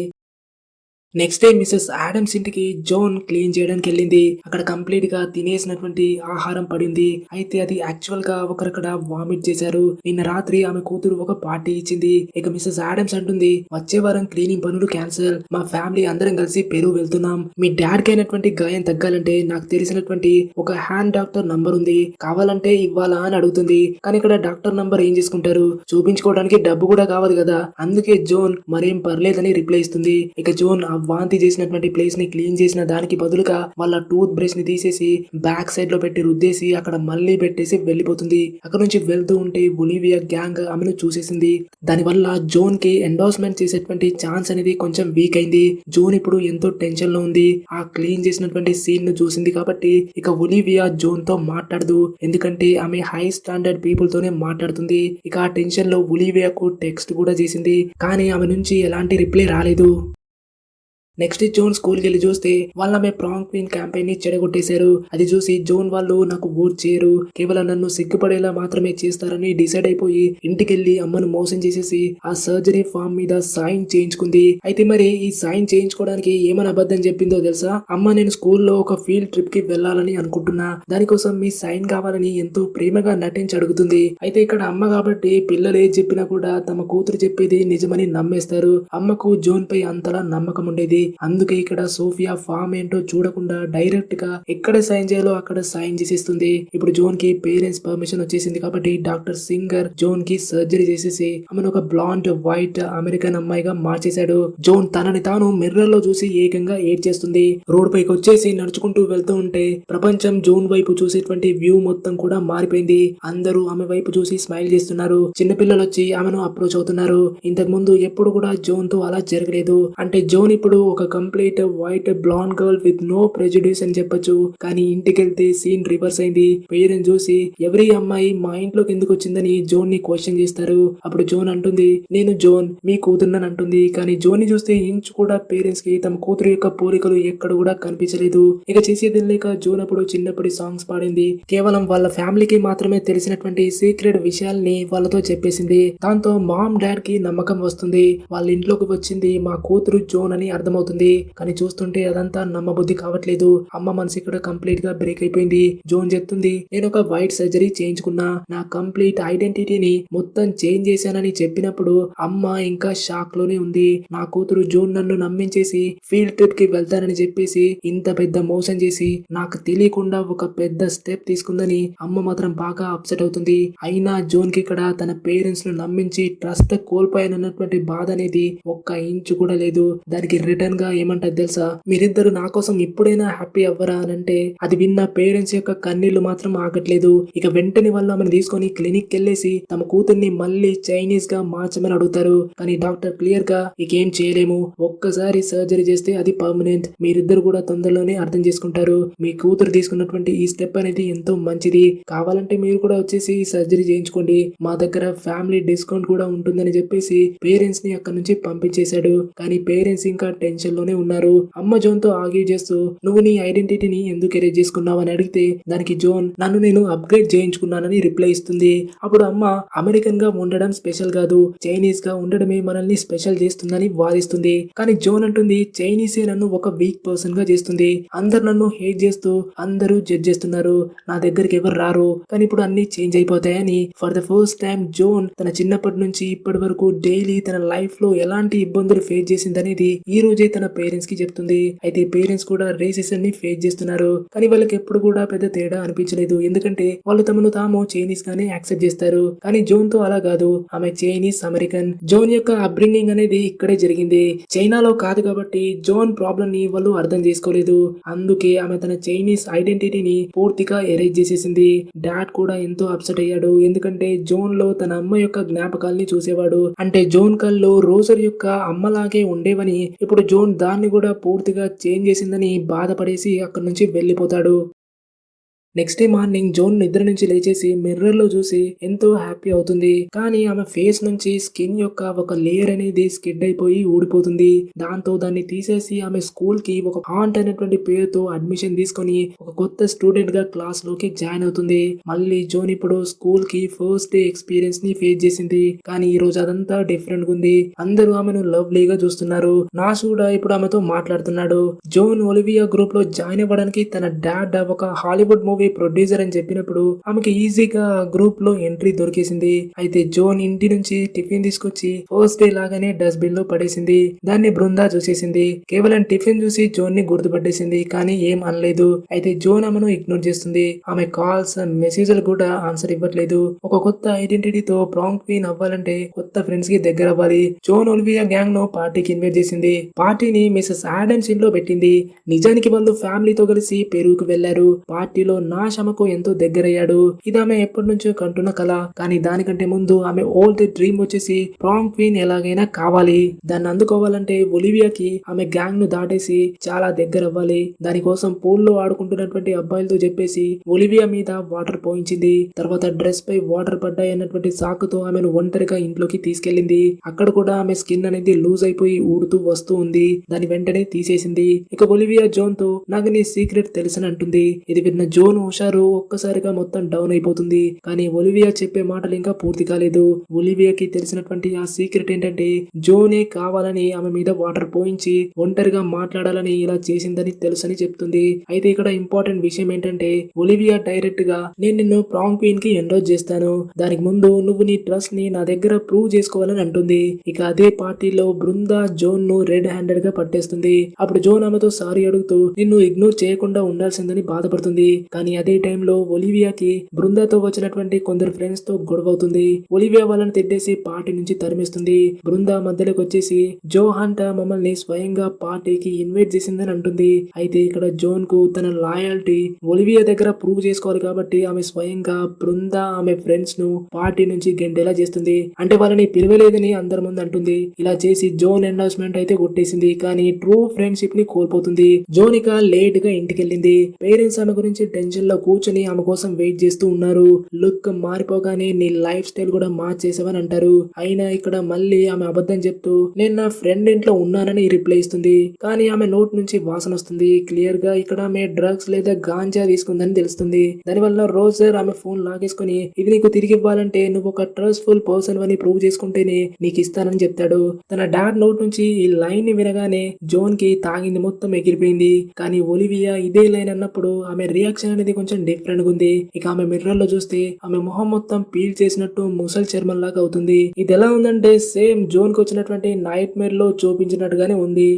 నెక్స్ట్ డే మిసెస్ ఆడమ్స్ ఇంటికి జోన్ క్లీన్ చేయడానికి వెళ్ళింది. అక్కడ కంప్లీట్ గా తినేసినటువంటి ఆహారం పడింది. అయితే అది యాక్చువల్ గా ఒకరక్కడ వామిట్ చేశారు. నిన్న రాత్రి ఆమె కూతురు ఒక పార్టీ ఇచ్చింది. ఇక మిసెస్ ఆడమ్స్ అంటుంది, వచ్చే వారం క్లీనింగ్ పనులు క్యాన్సిల్, మా ఫ్యామిలీ అందరం కలిసి పెరు వెళ్తున్నాం. మీ డాడ్ కి అయినటువంటి గాయం తగ్గాలంటే నాకు తెలిసినటువంటి ఒక హ్యాండ్ డాక్టర్ నంబర్ ఉంది, కావాలంటే ఇవ్వాలా అని అడుగుతుంది. కానీ ఇక్కడ డాక్టర్ నంబర్ ఏం చేసుకుంటారు, చూపించుకోవడానికి డబ్బు కూడా కావాలి కదా. అందుకే జోన్ మరేం పర్లేదని రిప్లై ఇస్తుంది. ఇక జోన్ వాంతి చేసినటువంటి ప్లేస్ ని క్లీన్ చేసిన దానికి బదులుగా వాళ్ళ టూత్ బ్రష్ ని తీసేసి బ్యాక్ సైడ్ లో పెట్టి రుద్దేసి అక్కడ మళ్ళీ పెట్టేసి వెళ్ళిపోతుంది. అక్కడ నుంచి వెళ్తూ ఉంటే ఒలివియా గ్యాంగ్ ఆమెను చూసేసింది. దానివల్ల జోన్ కి ఎండోర్స్మెంట్ చేసేటువంటి ఛాన్స్ అనేది కొంచెం వీక్ అయింది. జోన్ ఇప్పుడు ఎంతో టెన్షన్ లో ఉంది. ఆ క్లీన్ చేసినటువంటి సీన్ ను చూసింది కాబట్టి ఇక ఒలివియా జోన్ తో మాట్లాడదు, ఎందుకంటే ఆమె హై స్టాండర్డ్ పీపుల్ తోనే మాట్లాడుతుంది. ఇక ఆ టెన్షన్ లో ఒలివియాకు టెక్స్ట్ కూడా చేసింది, కానీ ఆమె నుంచి ఎలాంటి రిప్లై రాలేదు. నెక్స్ట్ జోన్ స్కూల్కి వెళ్ళి చూస్తే వాళ్ళ ఆమె ప్రాంక్ క్వీన్ క్యాంపెయిన్ ని చెడగొట్టేశారు. అది చూసి జోన్ వాళ్ళు నాకు ఓట్ చేయరు, కేవలం నన్ను సిగ్గుపడేలా మాత్రమే చేస్తారని డిసైడ్ అయిపోయి ఇంటికెళ్లి అమ్మను మోసం చేసేసి ఆ సర్జరీ ఫామ్ మీద సైన్ చేయించుకుంది. అయితే మరి ఈ సైన్ చేయించుకోవడానికి ఏమని అబద్ధం చెప్పిందో తెలుసా? అమ్మ, నేను స్కూల్లో ఒక ఫీల్డ్ ట్రిప్ కి వెళ్ళాలని అనుకుంటున్నా, దానికోసం మీ సైన్ కావాలని ఎంతో ప్రేమగా నటించి అడుగుతుంది. అయితే ఇక్కడ అమ్మ కాబట్టి పిల్లలు ఏది చెప్పినా కూడా తమ కూతురు చెప్పేది నిజమని నమ్మేస్తారు. అమ్మకు జోన్ పై అంతలా నమ్మకం ఉండేది. అందుకే ఇక్కడ సోఫియా ఫామ్ ఏంటో చూడకుండా డైరెక్ట్ గా ఎక్కడ సైన్ చేయాలో అక్కడ సైన్ చేసేస్తుంది. ఇప్పుడు జోన్ కి పేరెంట్స్ పర్మిషన్ వచ్చేసింది కాబట్టి డాక్టర్ సింగర్ జోన్ కి సర్జరీ చేసేసి ఆమెను ఒక బ్లాండ్ వైట్ అమెరికన్ అమ్మాయిగా మార్చేశాడు. జోన్ తనని తాను మిర్రర్ లో చూసి ఏకంగా ఏడ్చేస్తుంది. రోడ్ పైకి వచ్చేసి నడుచుకుంటూ వెళ్తూ ఉంటే ప్రపంచం జోన్ వైపు చూసేటువంటి వ్యూ మొత్తం కూడా మారిపోయింది. అందరూ ఆమె వైపు చూసి స్మైల్ చేస్తున్నారు. చిన్నపిల్లలు వచ్చి ఆమెను అప్రోచ్ అవుతున్నారు. ఇంతకు ముందు ఎప్పుడు కూడా జోన్ తో అలా జరగలేదు. అంటే జోన్ ఇప్పుడు ఒక complete white blonde girl with no prejudice అని చెప్పొచ్చు. కానీ ఇంటికి వెళ్తే సీన్ రివర్స్ అయింది. పేరెంట్స్ చూసి ఎవరి అమ్మాయి మా ఇంట్లోకి ఎందుకు వచ్చిందని జోన్ ని క్వశ్చన్ చేస్తారు. అప్పుడు జోన్ అంటుంది, నేను జోన్ మీ కూతురునని అంటుంది. కానీ జోన్ ని చూస్తే ఇంచు కూడా పేరెంట్స్ కి తమ కూతురు యొక్క పోలికలు ఎక్కడ కూడా కనిపించలేదు. ఇక చేసేది లేక జోన్ అప్పుడు చిన్నప్పటి సాంగ్స్ పాడింది. కేవలం వాళ్ళ ఫ్యామిలీకి మాత్రమే తెలిసినటువంటి సీక్రెట్ విషయాల్ని వాళ్ళతో చెప్పేసింది. దాంతో మామ్ డాడ్ కి నమ్మకం వస్తుంది. వాళ్ళ ఇంట్లోకి వచ్చింది మా కూతురు జోన్ అని అర్థమవుతుంది. కానీ చూస్తుంటే అదంతా నమ్మబుద్ధి కావట్లేదు. అమ్మ మనసు ఇక్కడ కంప్లీట్ గా బ్రేక్ అయిపోయింది. జోన్ చెప్తుంది, నేను ఒక వైట్ సర్జరీ చేయించుకున్నా, నా కంప్లీట్ ఐడెంటిటీని మొత్తం చేంజ్ చేశానని చెప్పినప్పుడు అమ్మ ఇంకా షాక్ లోనే ఉంది. నా కూతురు జోన్ నన్ను నమ్మించేసి ఫీల్డ్ ట్రిప్ కి వెళ్తానని చెప్పేసి ఇంత పెద్ద మోసం చేసి నాకు తెలియకుండా ఒక పెద్ద స్టెప్ తీసుకుందని అమ్మ మాత్రం బాగా అప్సెట్ అవుతుంది. అయినా జోన్ కి ఇక్కడ తన పేరెంట్స్ ను నమ్మించి ట్రస్ట్ కోల్పోయానన్నటువంటి బాధ అనేది ఒక్క ఇంచు కూడా లేదు. దానికి రిటర్న్ గా ఏమంటది తెలుసా? మీరిద్దరు నా కోసం ఇప్పుడైనా హ్యాపీ అవ్వరా అని అంటే అది విన్న పేరెంట్స్ యొక్క కన్నీళ్లు మాత్రం ఆగట్లేదు. ఇక వెంటనే వాళ్ళు ఆమెను తీసుకొని క్లినిక్ వెళ్ళేసి తమ కూతుర్ని మళ్ళీ చైనీస్ గా మార్చమని అడుగుతారు. కానీ డాక్టర్ క్లియర్ గా ఇకేం చేయలేము, ఒక్కసారి సర్జరీ చేస్తే అది పర్మనెంట్, మీరిద్దరు కూడా తొందరలోనే అర్థం చేసుకుంటారు. మీ కూతురు తీసుకున్నటువంటి ఈ స్టెప్ అనేది ఎంతో మంచిది, కావాలంటే మీరు కూడా వచ్చేసి సర్జరీ చేయించుకోండి, మా దగ్గర ఫ్యామిలీ డిస్కౌంట్ కూడా ఉంటుందని చెప్పేసి పేరెంట్స్ ని అక్కడ నుంచి పంపించేశాడు. కానీ పేరెంట్స్ ఇంకా టెన్షన్ లోనే ఉన్నారు. అమ్మ జోన్ తో ఆర్గ్యూ చేస్తూ నువ్వు నీ ఐడెంటిటీని ఎందుకు ఎరేజ్ చేసుకున్నావు అని అడిగితే దానికి జోన్ నన్ను నేను అప్గ్రేడ్ చేయించుకున్నానని రిప్లై ఇస్తుంది. అప్పుడు అమ్మ అమెరికన్ గా ఉండడం స్పెషల్ కాదు, చైనీస్ గా ఉండడమే మనల్ని స్పెషల్ చేస్తుందని వాదిస్తుంది. కానీ జోన్ అంటుంది, చైనీసే నన్ను ఒక వీక్ పర్సన్ గా చేస్తుంది, అందరు నన్ను హేట్ చేస్తూ అందరూ జడ్జ్ చేస్తున్నారు, నా దగ్గరికి ఎవరు రారు, కానీ ఇప్పుడు అన్ని చేంజ్ అయిపోతాయని ఫర్ ద ఫస్ట్ టైం జోన్ తన చిన్నప్పటి నుంచి ఇప్పటి వరకు డైలీ తన లైఫ్ లో ఎలాంటి ఇబ్బందులు ఫేస్ చేసిందనేది ఈ రోజే తన పేరెంట్స్ కి చెప్తుంది. అయితే పేరెంట్స్ కూడా రేసిజం ని ఫేస్ చేస్తున్నారు. కానీ వాళ్ళకి ఎప్పుడు కూడా పెద్ద తేడా అనిపించలేదు, ఎందుకంటే వాళ్ళు తమను తాము చైనీస్ గానే యాక్సెప్ట్ చేస్తారు. కానీ జోన్ తో అలా కాదు, ఆమె చైనీస్ అమెరికన్. జోన్ యొక్క అప్బ్రింగింగ్ అనేది ఇక్కడే జరిగింది, చైనాలో కాదు. కాబట్టి జోన్ ప్రాబ్లం ని వాళ్ళు అర్థం చేసుకోలేదు. అందుకే ఆమె తన చైనీస్ ఐడెంటిటీని పూర్తిగా ఎరేజ్ చేసేసింది. డాడ్ కూడా ఎంతో అప్సెట్ అయ్యాడు, ఎందుకంటే జోన్ లో తన అమ్మ యొక్క జ్ఞాపకాల్ని చూసేవాడు. అంటే జోన్ కల్లో రోజర్ యొక్క అమ్మలాగే ఉండేవని ఇప్పుడు జోన్ దాన్ని కూడా పూర్తిగా చేంజ్ చేసిందని బాధపడేసి అక్కడి నుంచి వెళ్ళిపోతాడు. నెక్స్ట్ డే మార్నింగ్ జోన్ నిద్ర నుంచి లేచేసి మిర్రర్ లో చూసి ఎంతో హ్యాపీ అవుతుంది. కానీ ఆమె ఫేస్ నుంచి స్కిన్ యొక్క ఒక లేయర్ అనేది స్కిడ్ అయిపోయి ఊడిపోతుంది. దాంతో దాన్ని తీసేసి ఆమె స్కూల్ కి ఒక హాంట్ అనేటువంటి పేరుతో అడ్మిషన్ తీసుకొని ఒక కొత్త స్టూడెంట్ గా క్లాస్ లోకి జాయిన్ అవుతుంది. మళ్ళీ జోన్ ఇప్పుడు స్కూల్ కి ఫస్ట్ డే ఎక్స్పీరియన్స్ ని ఫేస్ చేసింది. కానీ ఈ రోజు అదంతా డిఫరెంట్ గా ఉంది. అందరూ ఆమెను లవ్లీగా చూస్తున్నారు. నాస్ కూడా ఇప్పుడు ఆమెతో మాట్లాడుతున్నాడు. జోన్ ఒలివియా గ్రూప్ లో జాయిన్ అవ్వడానికి తన డాడ్ ఒక హాలీవుడ్ మూవీ ప్రొడ్యూసర్ అని చెప్పినప్పుడు ఆమెకి ఈజీగా గ్రూప్ లో ఎంట్రీ దొరికేసింది. అయితే జోన్ ఇంటి నుంచి టిఫిన్ తీసుకొచ్చి ఫస్ట్ డే లాగానే డస్ట్బిన్ లో పడేసింది. దాన్ని బృందా చూసేసింది. కేవలం టిఫిన్ చూసి జోన్ ని గుర్తుపట్టేసింది. కానీ ఏం అనలేదు. అయితే జోన్ ఆమెను ఇగ్నోర్ చేస్తుంది. ఆమె కాల్స్ మెసేజ్లు కూడా ఆన్సర్ ఇవ్వట్లేదు. ఒక కొత్త ఐడెంటిటీతో ప్రాంక్ క్వీన్ అవ్వాలంటే కొత్త ఫ్రెండ్స్ కి దగ్గర అవ్వాలి. జోన్ ఒలివియా గ్యాంగ్ ను పార్టీకి ఇన్వైట్ చేసింది. పార్టీని మిసెస్ ఆడమ్స్ ఇంట్లో పెట్టింది. నిజానికి వాళ్ళు ఫ్యామిలీతో కలిసి పెరుగుకు వెళ్లారు. పార్టీలో నాష్ ఆమెకు ఎంతో దగ్గరయ్యాడు. ఇది ఆమె ఎప్పటి నుంచో కంటున్న కల. కానీ దానికంటే ముందు ఆమె ఓల్డ్ డ్రీమ్ వచ్చేసి ప్రాంక్ క్వీన్ ఎలాగైనా కావాలి. దాన్ని అందుకోవాలంటే ఒలివియాకి ఆమె గ్యాంగ్ ను దాటేసి చాలా దగ్గర అవ్వాలి. దానికోసం పూల్లో ఆడుకుంటున్నటువంటి అబ్బాయిలతో చెప్పేసి ఒలివియా మీద వాటర్ పోయించింది. తర్వాత డ్రెస్ పై వాటర్ పడ్డాయి అన్నటువంటి సాకుతో ఆమెను ఒంటరిగా ఇంట్లోకి తీసుకెళ్లింది. అక్కడ కూడా ఆమె స్కిన్ అనేది లూజ్ అయిపోయి ఊడుతూ వస్తూ ఉంది. దాని వెంటనే తీసేసింది. ఇక ఒలివియా జోన్ తో నాకు నీ సీక్రెట్ తెలుసని అంటుంది. ఇది విన్న జోన్ హుషారు ఒక్కసారిగా మొత్తం డౌన్ అయిపోతుంది. కానీ ఒలివియా చెప్పే మాటలు ఇంకా పూర్తి కాలేదు. ఒలివియాకి తెలిసినటువంటి ఆ సీక్రెట్ ఏంటంటే జోనే కావాలని ఆమె మీద వాటర్ పోయించి ఒంటరిగా మాట్లాడాలని ఇలా చేసిందని తెలుసని చెప్తుంది. అయితే ఇక్కడ ఇంపార్టెంట్ విషయం ఏంటంటే ఒలివియా డైరెక్ట్ గా నేను నిన్ను ప్రాంక్ క్వీన్ కి ఎన్రోల్ చేస్తాను. దానికి ముందు నువ్వు నీ ట్రస్ట్ ని నా దగ్గర ప్రూవ్ చేసుకోవాలని అంటుంది. ఇక అదే పార్టీలో బృందా జోన్ ను రెడ్ హ్యాండెడ్ గా పట్టేస్తుంది. అప్పుడు జోన్ ఆమెతో సారీ అడుగుతూ నిన్ను ఇగ్నోర్ చేయకుండా ఉండాల్సిందని బాధపడుతుంది. కానీ అదే టైంలో ఒలివియాకి బృందాతో వచ్చినటువంటి కొందరు ఫ్రెండ్స్ తో గొడవ అవుతుంది. ఒలివియా వాళ్ళని తిట్టేసి పార్టీ నుంచి తరిమిస్తుంది. బృందా మధ్యలోకి వచ్చేసి జో హంట మమ్మల్ని స్వయంగా పార్టీకి ఇన్వైట్ చేసిందని అంటుంది. అయితే ఇక్కడ జోన్ కు తన లాయల్టీ ఒలివియా దగ్గర ప్రూవ్ చేసుకోవాలి కాబట్టి ఆమె స్వయంగా బృందా ఆమె ఫ్రెండ్స్ ను పార్టీ నుంచి గెంటేలా చేస్తుంది. అంటే వాళ్ళని పిలవలేదని అందరి ముందు అంటుంది. ఇలా చేసి జోన్ ఎండార్స్మెంట్ అయితే కొట్టేసింది. కానీ ట్రూ ఫ్రెండ్షిప్ ని కోల్పోతుంది. జోన్ ఇక లేట్ గా ఇంటికి వెళ్ళింది. పేరెంట్స్ ఆమె గురించి టెన్షన్ లో కూర్చొని ఆమె కోసం వెయిట్ చేస్తూ ఉన్నారు. లుక్ మారిపోగానే నీ లైఫ్ స్టైల్ కూడా మార్చేసావని అంటారు. అయినా ఇక్కడ మళ్ళీ ఆమె అబద్ధం చెప్తూ నేను నా ఫ్రెండ్ ఇంట్లో ఉన్నానని రిప్లై ఇస్తుంది. కానీ ఆమె నోట్ నుంచి వాసన వస్తుంది. క్లియర్ గా ఇక్కడ ఆమె డ్రగ్స్ లేదా గాంజా తీసుకుందని తెలుస్తుంది. దానివల్ల రోజర్ ఆమె ఫోన్ లాగేసుకుని ఇది నీకు తిరిగి ఇవ్వాలంటే నువ్వు ఒక ట్రస్ట్ఫుల్ పర్సన్ అని ప్రూవ్ చేసుకుంటేనే నీకు ఇస్తానని చెప్తాడు. తన డాడ్ నోట్ నుంచి ఈ లైన్ ని వినగానే జోన్ కి తాగింది మొత్తం ఎగిరిపోయింది. కానీ ఒలివియా ఇదే లైన్ అన్నప్పుడు ఆమె రియాక్షన్ అనేది కొంచెం డిఫరెంట్ గా ఉంది. ఇక ఆమె మిర్రర్ లో చూస్తే ఆమె మొహం మొత్తం పీల్ చేసినట్టు ముసల్ చర్మం లాగా అవుతుంది. ఇది ఎలా ఉందంటే సేమ్ జోన్ కు వచ్చినటువంటి నైట్ మేర్ లో చూపించినట్టుగానే ఉంది.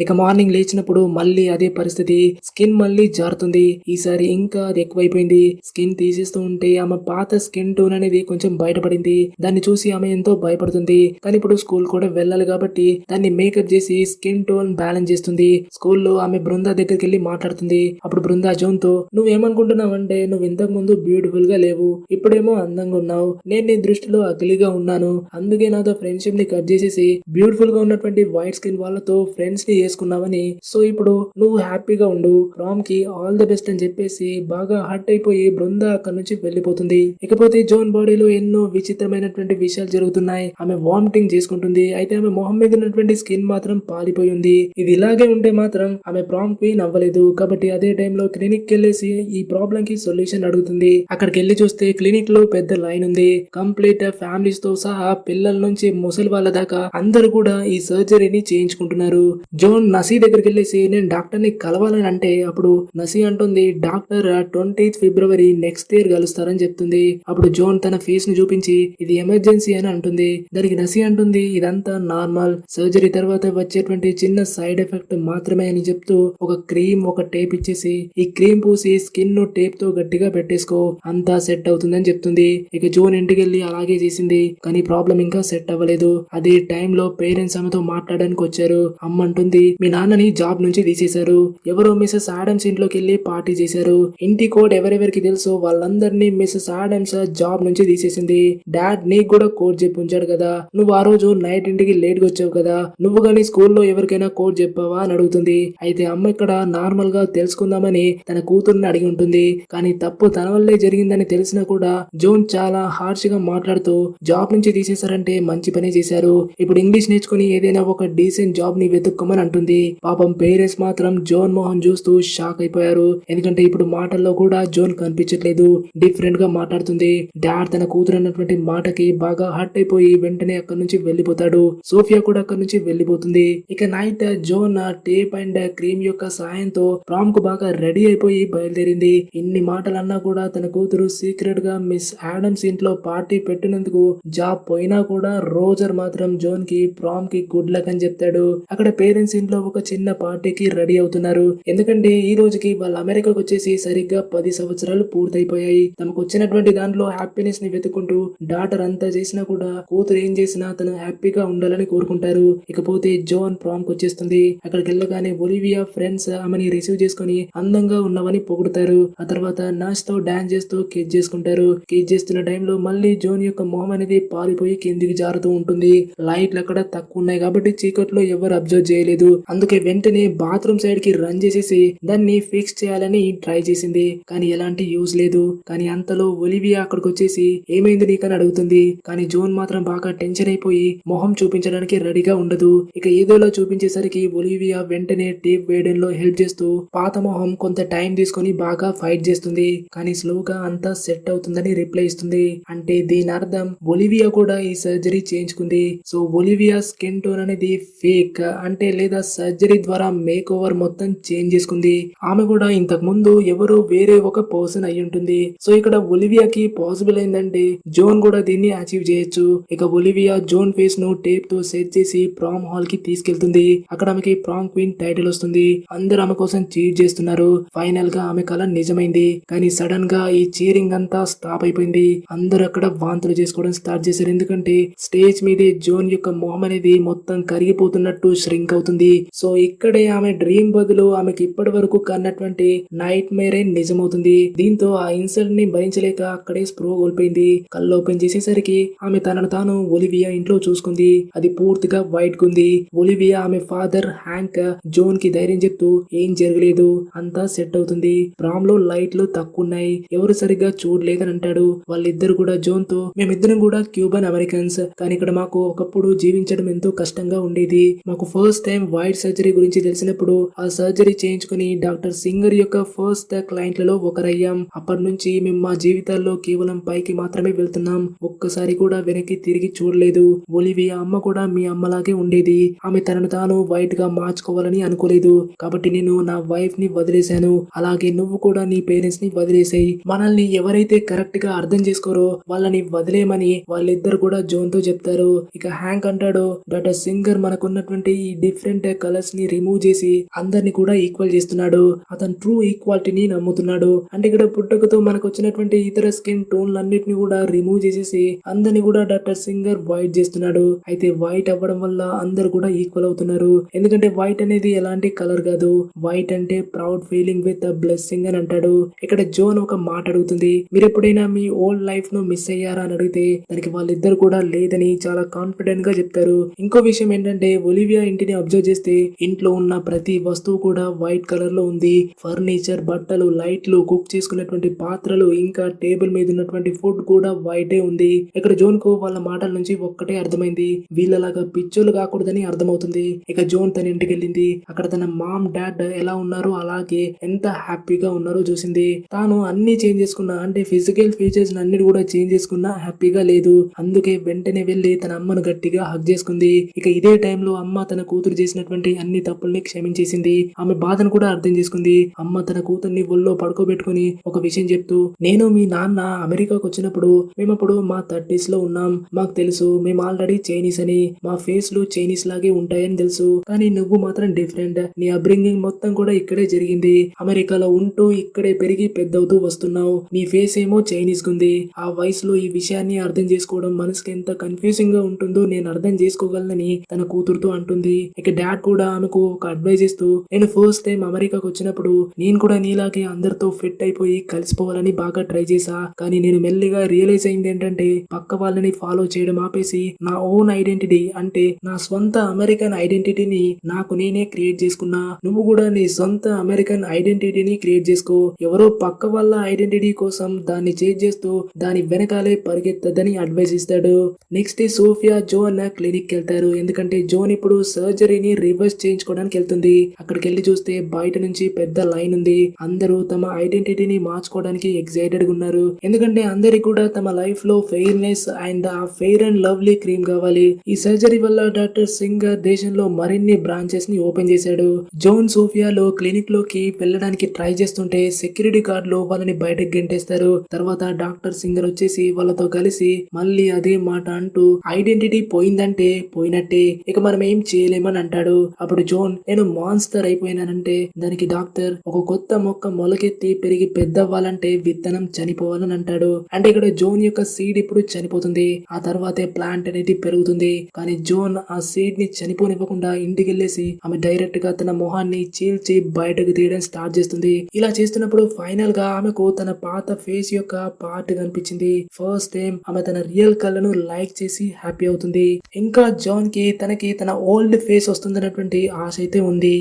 ఇక మార్నింగ్ లేచినప్పుడు మళ్ళీ అదే పరిస్థితి. స్కిన్ మళ్ళీ జారుతుంది. ఈసారి ఇంకా అది ఎక్కువైపోయింది. స్కిన్ తీసేస్తూ ఉంటే ఆమె పాత స్కిన్ టోన్ అనేది కొంచెం బయటపడింది. దాన్ని చూసి ఆమె ఎంతో భయపడుతుంది. కానీ ఇప్పుడు స్కూల్ కూడా వెళ్ళాలి కాబట్టి దాన్ని మేకప్ చేసి స్కిన్ టోన్ బ్యాలెన్స్ చేస్తుంది. స్కూల్లో ఆమె బృందా దగ్గరికి వెళ్ళి మాట్లాడుతుంది. అప్పుడు బృందా జోన్ తో నువ్వేమనుకుంటున్నావంటే నువ్వు ఇంతకు ముందు బ్యూటిఫుల్ గా లేవు, ఇప్పుడేమో అందంగా ఉన్నావు. నేను నీ దృష్టిలో అగ్లీగా ఉన్నాను. అందుకే నాతో ఫ్రెండ్షిప్ ని కట్ చేసేసి బ్యూటిఫుల్ గా ఉన్నటువంటి వైట్ స్కిన్ వాళ్ళతో ఫ్రెండ్స్ ని చేసుకున్నావని. సో ఇప్పుడు నువ్వు హ్యాపీగా ఉండు, రామ్ కి ఆల్ ది బెస్ట్ అని చెప్పేసి బాగా హర్ట్ అయిపోయి బృందా అక్కడి నుంచి వెళ్లిపోతుంది. ఇకపోతే జోన్ బాడీలో ఎన్నో విచిత్రమైనటువంటి విషయాలు జరుగుతున్నాయి. ఆమె వామిటింగ్ చేసుకుంటుంది. అయితే ఆమె మొహం మీద ఉన్నటువంటి స్కిన్ మాత్రం పాలిపోయి ఉంది. ఇది ఇలాగే ఉంటే మాత్రం ఆమె ప్రామ్ క్వీన్ అవ్వలేదు. కాబట్టి అదే టైంలో క్లినిక్ వెళ్ళేసి ఈ ప్రాబ్లం కి సొల్యూషన్ అడుగుతుంది. అక్కడికి వెళ్ళి చూస్తే క్లినిక్ లో పెద్ద లైన్ ఉంది. కంప్లీట్ ఫ్యామిలీస్ తో సహా పిల్లల నుంచి ముసలి వాళ్ళ దాకా అందరూ కూడా ఈ సర్జరీని చేయించుకుంటున్నారు. జోన్ నసీ దగ్గరికి వెళ్ళేసి నేను డాక్టర్ ని కలవాలని అంటే అప్పుడు నసీ అంటుంది doctor 20th February next year కలుస్తారని చెప్తుంది. అప్పుడు జోన్ తన ఫేస్ ని చూపించి ఇది ఎమర్జెన్సీ అని అంటుంది. దానికి నసీ అంటుంది ఇదంతా నార్మల్, సర్జరీ తర్వాత వచ్చేటువంటి చిన్న సైడ్ ఎఫెక్ట్ మాత్రమే అని చెప్తూ ఒక క్రీమ్ ఒక టేప్ ఇచ్చేసి ఈ క్రీమ్ పూసి స్కిన్ ను టేప్ తో గట్టిగా పెట్టేసుకో అంతా సెట్ అవుతుందని చెప్తుంది. ఇక జోన్ ఇంటికి వెళ్ళి అలాగే చేసింది. కానీ ప్రాబ్లం ఇంకా సెట్ అవ్వలేదు. అదే టైంలో పేరెంట్స్ ఆమెతో మాట్లాడడానికి వచ్చారు. అమ్మ అంటుంది మీ నాన్నని జాబ్ నుంచి తీసేశారు. ఎవరో మిసెస్ ఆడమ్స్ ఇంట్లోకి వెళ్లి పార్టీ చేశారు. ఇంటి కోడ్ ఎవరెవరికి తెలుసో వాళ్ళందరినీ మిసెస్ ఆడమ్స్ జాబ్ నుంచి తీసేసింది. డాడ్ నీకు కూడా కోడ్ చెప్పి ఉంచాడు కదా, నువ్వు ఆ రోజు నైట్ ఇంటికి లేట్ గా వచ్చావు కదా, నువ్వు గానీ స్కూల్లో ఎవరికైనా కోడ్ చెప్పావా అని అడుగుతుంది. అయితే అమ్మ ఇక్కడ నార్మల్ గా తెలుసుకుందామని తన కూతుర్ని అడిగి ఉంటుంది. కానీ తప్పు తన వల్లే జరిగిందని తెలిసినా కూడా జోన్ చాలా హార్ష్ గా మాట్లాడుతూ జాబ్ నుంచి తీసేశారంటే మంచి పని చేశారు, ఇప్పుడు ఇంగ్లీష్ నేర్చుకుని ఏదైనా ఒక డీసెంట్ జాబ్ ని వెతుక్కోమని అంటుంది. పాపం పేరెంట్స్ మాత్రం జోన్ మోహన్ చూస్తూ షాక్ అయిపోయారు. ఎందుకంటే ఇప్పుడు మాటల్లో కూడా జోన్ కనిపించట్లేదు, డిఫరెంట్ గా మాట్లాడుతుంది. డాడ్ తన కూతురు అన్నటువంటి మాటకి బాగా హర్ట్ అయిపోయి వెంటనే అక్కడి నుంచి వెళ్లిపోతాడు. సోఫియా కూడా అక్కడి నుంచి వెళ్లిపోతుంది. ఇక night zone tape and cream యొక్క సాయంతో ప్రామ్ కు బాగా రెడీ అయిపోయి బయలుదేరింది. ఇన్ని మాటలు అన్నా కూడా తన కూతురు సీక్రెట్ గా మిస్ ఆడమ్స్ ఇంట్లో పార్టీ పెట్టినందుకు జాబ్ పోయినా కూడా రోజర్ మాత్రం జోన్ కి ప్రామ్ కి గుడ్ లక్ అని చెప్తాడు. అక్కడ పేరెంట్స్ ఇంట్లో ఒక చిన్న పార్టీకి రెడీ అవుతున్నారు. ఎందుకంటే ఈ రోజుకి వాళ్ళ అమెరికాకు వచ్చేసి సరిగ్గా 10 సంవత్సరాలు పూర్తయిపోయాయి. తమకు వచ్చినటువంటి దాంట్లో హ్యాపీనెస్ ని వెతుకుంటూ డాటర్ అంతా చేసినా కూడా కూతురు ఏం చేసినా తను హ్యాపీగా ఉండాలని కోరుకుంటారు. ఇకపోతే జోన్ ప్రామ్ కు వచ్చేస్తుంది. అక్కడికి వెళ్ళగానే ఒలివియా ఫ్రెండ్స్ ఆమెని రిసీవ్ చేసుకుని అందంగా ఉన్నవని పొగుడుతారు. ఆ తర్వాత నర్స్ తో డాన్స్ చేస్తూ కిస్ చేసుకుంటారు. కిస్ చేస్తున్న టైంలో మళ్ళీ జోన్ యొక్క మొహం అనేది పారిపోయి కిందికి జారుతూ ఉంటుంది. లైట్లు అక్కడ తక్కువ ఉన్నాయి కాబట్టి చీకట్లో ఎవరు అబ్జర్వ్ చేయలేదు. అందుకే వెంటనే బాత్రూమ్ సైడ్ కి రన్ చేసేసి దాన్ని ఫిక్స్ చేయాలని ట్రై చేసింది. కానీ ఎలాంటి యూజ్ లేదు. కానీ అంతలో ఒలివియా అక్కడికి వచ్చేసి ఏమైంది నీకని అడుగుతుంది. కానీ జోన్ మాత్రం బాగా టెన్షన్ అయిపోయి మొహం చూపించడానికి రెడీగా ఉండదు. ఇక ఏదోలా చూపించేసరికి ఒలివియా వెంటనే టేప్ వేయడంలో హెల్ప్ చేస్తూ పాత మొహం కొంత టైం తీసుకొని బాగా ఫైట్ చేస్తుంది. కానీ స్లోగా అంతా సెట్ అవుతుందని రిప్లై ఇస్తుంది. అంటే దీని అర్థం ఒలివియా కూడా ఈ సర్జరీ చేయించుకుంది. సో ఒలివియా స్కిన్ టోన్ అనేది ఫేక్ అంటే లేదా సర్జరీ ద్వారా మేక్ ఓవర్ మొత్తం చేంజ్ చేసుకుంది. ఆమె కూడా ఇంతకు ముందు ఎవరో వేరే ఒక పర్సన్ అయి ఉంటుంది. సో ఇక్కడ ఒలివియాకి పాసిబుల్ అయిందంటే జోన్ కూడా దీన్ని అచీవ్ చేయొచ్చు. ఇక ఒలివియా జోన్ ఫేస్ ను టేప్ తో సెట్ చేసి ప్రామ్ హాల్ కి తీసుకెళ్తుంది. అక్కడ ఆమెకి ప్రామ్ క్వీన్ టైటిల్ వస్తుంది. అందరూ ఆమె కోసం చీర్ చేస్తున్నారు. ఫైనల్ గా ఆమె కల నిజమైంది. కానీ సడన్ గా ఈ చీరింగ్ అంతా స్టాప్ అయిపోయింది. అందరూ అక్కడ వాంతులు చేసుకోవడం స్టార్ట్ చేశారు. ఎందుకంటే స్టేజ్ మీదే జోన్ యొక్క మొహం అనేది మొత్తం కరిగిపోతున్నట్టు ష్రింక్ అవుతుంది. సో ఇక్కడే ఆమె డ్రీమ్ బదులు ఆమెకి ఇప్పటి వరకు కన్నటువంటి నైట్ మేరే నిజమవుతుంది. దీంతో ఆ ఇన్సల్ట్ ని భరించలేక అక్కడే స్ప్రో కోల్పోయింది. కళ్ళు ఓపెన్ చేసేసరికి ఆమె తనను తాను ఒలివియా ఇంట్లో చూసుకుంది. అది పూర్తిగా వైట్ గుంది. ఒలివియా ఆమె ఫాదర్ హ్యాంక్ జోన్ కి ధైర్యం చెప్తూ ఏం జరగలేదు, అంతా సెట్ అవుతుంది, ప్రామ్ లో లైట్లు తక్కువ ఉన్నాయి, ఎవరు సరిగ్గా చూడలేదని అంటాడు. వాళ్ళిద్దరు కూడా జోన్ తో మేమిద్దరం కూడా క్యూబన్ అమెరికన్స్, కానీ ఇక్కడ మాకు ఒకప్పుడు జీవించడం ఎంతో కష్టంగా ఉండేది. మాకు ఫస్ట్ టైం వైట్ సర్జరీ గురించి తెలిసినప్పుడు ఆ సర్జరీ చేయించుకుని డాక్టర్ సింగర్ యొక్క ఫస్ట్ క్లయింట్లలో ఒకరయ్యాం. అప్పటి నుంచి మేము మా జీవితాల్లో కేవలం పైకి మాత్రమే వెళ్తున్నాం, ఒక్కసారి కూడా వెనక్కి తిరిగి చూడలేదు. ఒలివియా అమ్మ కూడా మీ అమ్మలాగే ఉండేది. ఆమె తనను తాను వైట్ గా మార్చుకోవాలని అనుకోలేదు. కాబట్టి నేను నా వైఫ్ ని వదిలేశాను. అలాగే నువ్వు కూడా నీ పేరెంట్స్ ని వదిలేసాయి. మనల్ని ఎవరైతే కరెక్ట్ గా అర్థం చేసుకోరో వాళ్ళని వదిలేమని వాళ్ళిద్దరు కూడా జోన్ తో చెప్తారు. ఇక హ్యాంక్ అంటాడు, డాక్టర్ సింగర్ మనకున్నటువంటి ఈ డిఫరెంట్ కలర్స్ ని రిమూవ్ చేసి అందరిని కూడా ఈక్వల్ చేస్తున్నాడు. అతను ట్రూ ఈక్వాలిటీని నమ్ముతున్నాడు. అంటే ఇక్కడ పుట్టకతో మనకు వచ్చినటువంటి ఇతర స్కిన్ టోన్లన్నిటిని కూడా రిమూవ్ చేసేసి అందరిని కూడా డాక్టర్ సింగర్ వైట్ చేస్తున్నాడు. అయితే వైట్ అవ్వడం వల్ల అందరు కూడా ఈక్వల్ అవుతున్నారు. ఎందుకంటే వైట్ అనేది ఎలాంటి కలర్ కాదు, వైట్ అంటే ప్రౌడ్ ఫీలింగ్ విత్ బ్లెస్సింగ్ అని అంటాడు. ఇక్కడ జోన్ ఒక మాట అడుగుతుంది, మీరు ఎప్పుడైనా మీ ఓల్డ్ లైఫ్ ను మిస్ అయ్యారా అని అడిగితే దానికి వాళ్ళిద్దరు కూడా లేదని చాలా కాన్ఫిడెంట్ గా చెప్తారు. ఇంకో విషయం ఏంటంటే ఒలివియా ఇంటిని అబ్జర్వ్ చేస్తే ఇంట్లో ఉన్న ప్రతి వస్తువు కూడా వైట్ కలర్ లో ఉంది. ఫర్నిచర్, బట్టలు, లైట్లు, కుక్ చేసుకున్నటువంటి పాత్రలు, ఇంకా టేబుల్ మీద ఉన్నటువంటి ఫుడ్ కూడా వైటే ఉంది. ఇక్కడ జోన్ కు వాళ్ళ మాటల నుంచి ఒక్కటే అర్థమైంది, వీళ్ళలాగా పిచ్చోలు కాకూడదని అర్థమవుతుంది. ఇక జోన్ తన ఇంటికి వెళ్ళింది. అక్కడ తన మామ్ డాడ్ ఎలా ఉన్నారో అలాగే ఎంత హ్యాపీగా ఉన్నారో చూసింది. తాను అన్ని చేంజ్ చేసుకున్నా, అంటే ఫిజికల్ ఫీచర్స్ అన్ని కూడా చేంజ్ చేసుకున్నా హ్యాపీగా లేదు. అందుకే వెంటనే వెళ్లి తన అమ్మను గట్టిగా హగ్ చేసుకుంది. ఇక ఇదే టైంలో అమ్మ తన కూతురు చేసినటువంటి అన్ని తప్పుల్ని క్షమించేసింది. ఆమె బాధను కూడా అర్థం చేసుకుంది. అమ్మ తన కూతుర్ని ఒళ్ళో పడుకోబెట్టుకుని ఒక విషయం చెప్తూ, నేను మీ నాన్న అమెరికాకు వచ్చినప్పుడు మేమప్పుడు మా 30s లో ఉన్నాం. మాకు తెలుసు మేము ఆల్రెడీ చైనీస్ అని, మా ఫేస్ లు చైనీస్ లాగే ఉంటాయని తెలుసు. కానీ నువ్వు మాత్రం డిఫరెంట్. నీ అప్బ్రింగింగ్ మొత్తం కూడా ఇక్కడే జరిగింది. అమెరికాలో ఉంటూ ఇక్కడే పెరిగి పెద్దవుతూ వస్తున్నావు. నీ ఫేస్ ఏమో చైనీస్ గుంది. ఆ వయసులో ఈ విషయాన్ని అర్థం చేసుకోవడం మనసుకి ఎంత కన్ఫ్యూజింగ్ గా ఉంటుందో నేను అర్థం చేసుకోగలనని తన కూతురుతో అంటుంది. ఇక డాడ్ డాడ్ కూడా ఆమెకు ఒక అడ్వైజ్ ఇస్తూ, నేను ఫస్ట్ టైం అమెరికాకు వచ్చినప్పుడు నేను కూడా నీలాగే అందరితో ఫిట్ అయిపోయి కలిసిపోవాలని బాగా ట్రై చేశా. కానీ నేను మెల్లిగా రియలైజ్ అయింది ఏంటంటే పక్క వాళ్ళని ఫాలో చేయడం ఆపేసి నా ఓన్ ఐడెంటిటీ అంటే నా స్వంత అమెరికన్ ఐడెంటిటీని నాకు నేనే క్రియేట్ చేసుకున్నా. నువ్వు కూడా నీ సొంత అమెరికన్ ఐడెంటిటీని క్రియేట్ చేసుకో. ఎవరో పక్క వాళ్ళ ఐడెంటిటీ కోసం దాన్ని చేంజ్ చేస్తూ దాని వెనకాలే పరిగెత్తదని అడ్వైస్ ఇస్తాడు. నెక్స్ట్ సోఫియా జోన్ క్లినిక్ వెళ్తారు. ఎందుకంటే జోన్ ఇప్పుడు సర్జరీని రివర్స్ చేయించుకోవడానికి వెళ్తుంది. అక్కడికి వెళ్ళి చూస్తే బయట నుంచి పెద్ద లైన్ ఉంది. అందరూ తమ ఐడెంటిటీని మార్చుకోవడానికి ఎక్సైటెడ్ గా ఉన్నారు. ఎందుకంటే అందరికి కూడా తమ లైఫ్ లో ఫెయిర్నెస్ అండ్ ఆ ఫెయిర్ అండ్ లవ్లీ క్రీమ్ కావాలి. ఈ సర్జరీ వల్ల డాక్టర్ సింగ్ దేశంలో మరిన్ని బ్రాంచెస్ ని ఓపెన్ చేశాడు. జోన్ సోఫియాలో క్లినిక్ లోకి వెళ్ళడానికి ట్రై చేస్తుంటే సెక్యూరిటీ గార్డులు వాళ్ళని బయటకు గెంటేస్తారు. తర్వాత డాక్టర్ సింగర్ వచ్చేసి వాళ్ళతో కలిసి మళ్ళీ అదే మాట అంటూ ఐడెంటిటీ పోయిందంటే పోయినట్టే, ఇక మనం ఏం చేయలేమని అంటాడు. అప్పుడు జోన్ నేను మాన్స్టర్ అయిపోయినానంటే దానికి డాక్టర్ ఒక కొత్త మొక్క మొలకెత్తి పెరిగి పెద్దవ్వాలంటే విత్తనం చనిపోవాలని అంటాడు. అంటే ఇక్కడ జోన్ యొక్క సీడ్ ఇప్పుడు చనిపోతుంది, ఆ తర్వాతే ప్లాంట్ అనేది పెరుగుతుంది. కానీ జోన్ ఆ సీడ్ ని చనిపోనివ్వకుండా ఇంటికి వెళ్ళేసి ఆమె డైరెక్ట్ గా తన మొహాన్ని చీల్చి బయటకు తీయడం స్టార్ట్ చేస్తుంది. ఇలా చేస్తున్నప్పుడు ఫైనల్ గా ఆమెకు తన పాత ఫేస్ యొక్క పార్ట్ కనిపించింది. ఫస్ట్ టైం ఆమె తన రియల్ కళ్ళను లైక్ చేసి హ్యాపీ అవుతుంది. ఇంకా జాన్ కి తనకి తన ఓల్డ్ ఫేస్ వస్తుందన్నటువంటి ఆశ అయితే ఉంది.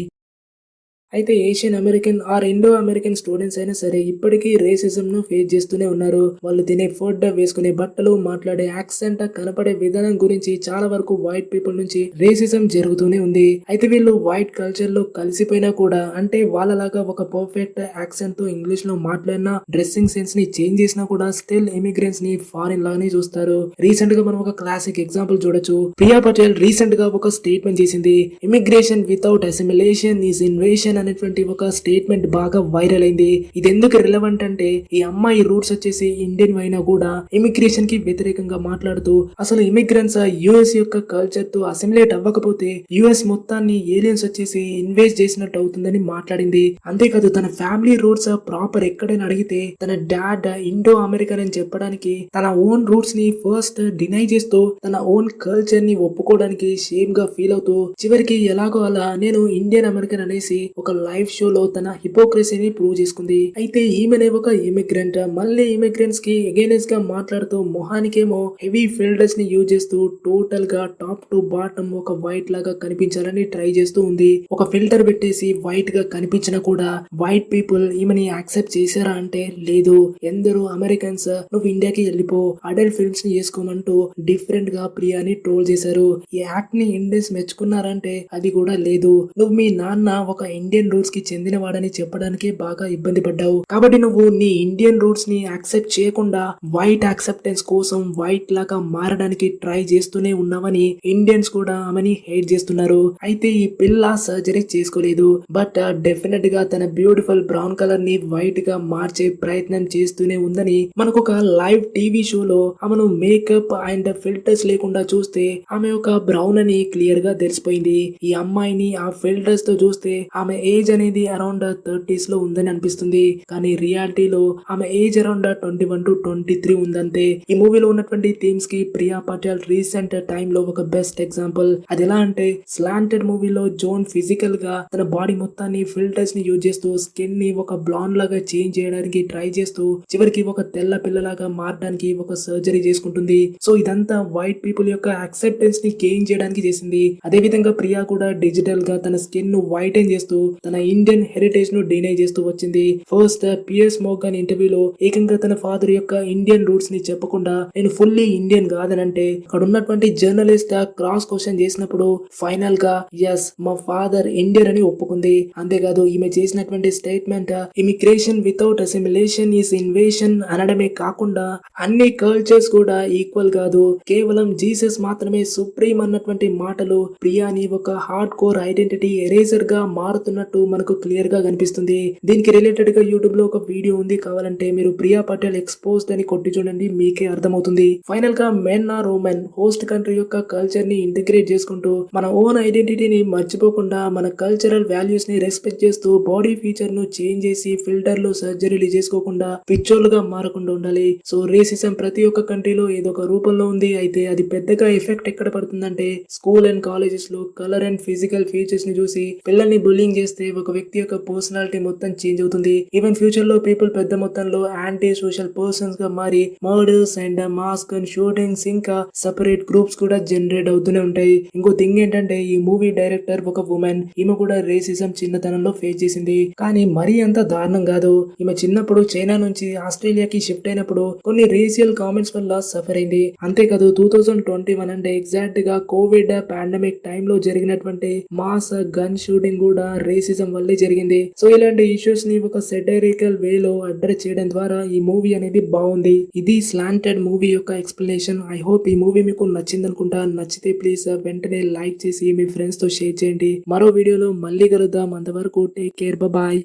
అయితే Asian American or Indo American students అయినా సరే ఇప్పటికీ రేసిజం ను ఫేస్ చేస్తూనే ఉన్నారు. వాళ్ళు తినే ఫుడ్, వేసుకునే బట్టలు, మాట్లాడే యాక్సెంట్, కనపడే విధానం గురించి చాలా వరకు వైట్ పీపుల్ నుంచి రేసిజం జరుగుతూనే ఉంది. అయితే వీళ్ళు వైట్ కల్చర్ లో కలిసిపోయినా కూడా అంటే వాళ్ళలాగా ఒక పర్ఫెక్ట్ యాక్సెంట్ తో ఇంగ్లీష్ లో మాట్లాడినా, డ్రెస్సింగ్ సెన్స్ ని చేంజ్ చేసినా కూడా స్టిల్ ఇమిగ్రెంట్స్ ని ఫారిన్ లాగానే చూస్తారు. రీసెంట్ గా మనం ఒక క్లాసిక్ ఎగ్జాంపుల్ చూడొచ్చు. ప్రియా పటేల్ రీసెంట్ గా ఒక స్టేట్మెంట్ చేసింది, immigration without assimilation is invasion అనేటువంటి ఒక స్టేట్మెంట్ బాగా వైరల్ అయింది. ఇది ఎందుకు రిలవెంట్ అంటే ఈ అమ్మాయి రూట్స్ వచ్చేసి ఇండియన్ అయినా కూడా ఇమిగ్రేషన్ కి వ్యతిరేకంగా మాట్లాడుతూ అసలు ఇమిగ్రెంట్స్ యుఎస్ యొక్క కల్చర్ తో అసిమిలేట్ అవ్వకపోతే యుఎస్ మొత్తాన్ని ఏలియన్స్ వచ్చేసి ఇన్వేస్ట్ చేసినట్టు అవుతుందని మాట్లాడింది. అంతేకాదు తన ఫ్యామిలీ రూట్స్ ప్రాపర్ ఎక్కడైనా అడిగితే తన డాడ్ ఇండో అమెరికన్ అని చెప్పడానికి తన ఓన్ రూట్స్ ని ఫస్ట్ డినై చేస్తూ తన ఓన్ కల్చర్ ని ఒప్పుకోవడానికి షేమ్ గా ఫీల్ అవుతూ చివరికి ఎలాగో అలా నేను ఇండియన్ అమెరికన్ అనేసి ఒక లైవ్ షోలో తన హిపోక్రసీని ప్రూవ్ చేసుకుంది. అయితే ఈమెనే ఒక ఇమిగ్రెంట్ మళ్ళీ ఇమిగ్రెంట్స్ కి అగైనెస్ట్ గా మాట్లాడుతూ మొహానికేమో హెవీ ఫిల్టర్స్ ని యూజ్ చేస్తూ టోటల్ గా టాప్ టు బాటమ్ ఒక వైట్ లాగా కనిపించాలని ట్రై చేస్తూ ఉంది. ఒక ఫిల్టర్ పెట్టేసి వైట్ గా కనిపించినా కూడా వైట్ పీపుల్ ఈమెని యాక్సెప్ట్ చేశారా అంటే లేదు. ఎందరో అమెరికన్స్ నువ్వు ఇండియాకి వెళ్ళిపో, అడల్ట్ ఫిల్మ్స్ ని చేసుకోమంటూ డిఫరెంట్ గా ప్రియాని ట్రోల్ చేశారు. ఈ యాక్ట్ ని ఇండియన్స్ మెచ్చుకున్నారంటే అది కూడా లేదు. నువ్వు మీ నాన్న ఒక ఇండియన్ రూట్స్ కి చెందిన వాడని చెప్పడానికి బాగా ఇబ్బంది పడ్డావు కాబట్టి నువ్వు నీ ఇండియన్ రూట్స్ ని యాక్సెప్ట్ చేయకుండా వైట్ యాక్సెప్టెన్స్ కోసం వైట్ లాగా మారడానికి ట్రై చేస్తూనే ఉన్నావని ఇండియన్స్ కూడా ఆమెని హేట్ చేస్తున్నారు. అయితే ఈ పిల్ల సర్జరీ చేసుకోలేదు, బట్ డెఫినెట్ గా తన బ్యూటిఫుల్ బ్రౌన్ కలర్ ని వైట్ గా మార్చే ప్రయత్నం చేస్తూనే ఉందని మనకు ఒక లైవ్ టీవీ షోలో ఆమెను మేకప్ అండ్ ఫిల్టర్స్ లేకుండా చూస్తే ఆమె ఒక బ్రౌన్ అని క్లియర్ గా తెలిసిపోయింది. ఈ అమ్మాయిని ఆ ఫిల్టర్స్ తో చూస్తే ఆమె ఏజ్ అనేది అరౌండ్ 30s లో ఉందని అనిపిస్తుంది. కానీ రియాలిటీలో ఆమె ఏజ్ అరౌండ్ 21 to 23 ఉందంతే. ఈ మూవీలో ఉన్నటువంటి థీమ్స్ కి ప్రియా పటేల్ రీసెంట్ టైమ్ లో ఒక బెస్ట్ ఎగ్జాంపుల్. అది ఎలా అంటే స్లాంటెడ్ మూవీలో జోన్ ఫిజికల్ గా తన బాడీ మొత్తాన్ని ఫిల్టర్స్ ని యూజ్ చేస్తూ స్కిన్ ని ఒక బ్లాండ్ లాగా చేంజ్ చేయడానికి ట్రై చేస్తూ చివరికి ఒక తెల్ల పిల్లలాగా మారడానికి ఒక సర్జరీ చేసుకుంటుంది. సో ఇదంతా వైట్ పీపుల్ యొక్క యాక్సెప్టెన్స్ ని గెయిన్ చేయడానికి చేసింది. అదే విధంగా ప్రియా కూడా డిజిటల్ గా తన స్కిన్ ను వైటెన్ చేస్తూ తన ఇండియన్ హెరిటేజ్ ను డినై చేస్తూ వచ్చింది. ఫస్ట్ పిఎస్ మోర్గన్ ఇంటర్వ్యూలో ఏకంగా తన ఫాదర్ యొక్క ఇండియన్ రూట్స్ ని చెప్పకుండా నేను ఫుల్లీ ఇండియన్ కాదనంటే అక్కడ ఉన్నటువంటి జర్నలిస్ట్ క్రాస్ క్వశ్చన్ చేసినప్పుడు ఫైనల్ గా ఎస్ మా ఫాదర్ ఇండియన్ అని ఒప్పుకుంది. అంతేకాదు ఈమె చేసినటువంటి statement immigration without assimilation is invasion అనడమే కాకుండా అన్ని కల్చర్స్ కూడా ఈక్వల్ కాదు, కేవలం జీసస్ మాత్రమే సుప్రీం అన్నటువంటి మాటలు ప్రియాని ఒక హార్డ్ కోర్ ఐడెంటిటీ ఎరేజర్ గా మారుతున్నట్టు అన్నట్టు మనకు క్లియర్ గా కనిపిస్తుంది. దీనికి రిలేటెడ్ గా యూట్యూబ్ లో ఒక వీడియో ఉంది, కావాలంటే మీరు ప్రియా పటేల్ ఎక్స్పోజ్డ్ అని కొట్టి చూడండి, మీకే అర్థమవుతుంది. ఫైనల్ గా men or women host country యొక్క కల్చర్ ని ఇంటిగ్రేట్ చేసుకుంటూ మన ఓన్ ఐడెంటిటీని మర్చిపోకుండా మన కల్చరల్ వాల్యూస్ ని రెస్పెక్ట్ చేస్తూ బాడీ ఫీచర్ ను చేంజ్ చేసి ఫిల్టర్ లో సర్జరీలు చేసుకోకుండా పిచ్చోలుగా మారకుండా ఉండాలి. సో రేసిజం ప్రతి ఒక్క కంట్రీలో ఏదో ఒక రూపంలో ఉంది. అయితే అది పెద్దగా ఎఫెక్ట్ ఎక్కడ పడుతుందంటే స్కూల్ అండ్ కాలేజెస్ లో కలర్ అండ్ ఫిజికల్ ఫీచర్స్ ని చూసి పిల్లల్ని బుల్లింగ్ చేస్తే ఒక వ్యక్తి యొక్క పర్సనాలిటీ మొత్తం చేంజ్ అవుతుంది. ఈవెన్ ఫ్యూచర్ లో పీపుల్ పెద్ద మొత్తంలో యాంటీ సోషల్ పర్సన్స్ గా మారి murders and mask and shootings ఇంకా సెపరేట్ గ్రూప్స్ కూడా జనరేట్ అవుతూనే ఉంటాయి. ఇంకో థింగ్ ఏంటంటే ఈ మూవీ డైరెక్టర్ ఒక ఉమెన్. ఈమె కూడా రేసిజం చిన్నతనంలో ఫేస్ చేసింది, కానీ మరీ అంత దారుణం కాదు. ఈమె చిన్నప్పుడు చైనా నుంచి ఆస్ట్రేలియాకి షిఫ్ట్ అయినప్పుడు కొన్ని రేసియల్ కామెంట్స్ వల్ల సఫర్ అయింది. అంతేకాదు 2021 అంటే ఎగ్జాక్ట్ గా కోవిడ్ పాండమిక్ టైమ్ లో జరిగినటువంటి మాస్ గన్ షూటింగ్ కూడా రేసిజం వల్లే జరిగింది. సో ఇలాంటి ఇష్యూస్ ని ఒక సెటరికల్ వేలో అడ్రస్ చేయడం ద్వారా ఈ మూవీ అనేది బాగుంది. ఇది స్లాంటెడ్ మూవీ యొక్క ఎక్స్ప్లెనేషన్. ఐ హోప్ ఈ మూవీ మీకు నచ్చింది అనుకుంటా. నచ్చితే ప్లీజ్ వెంటనే లైక్ చేసి మీ ఫ్రెండ్స్ తో షేర్ చేయండి. మరో వీడియోలో మళ్ళీ కలుద్దాం. అంతవరకు టేక్ కేర్, బాయ్.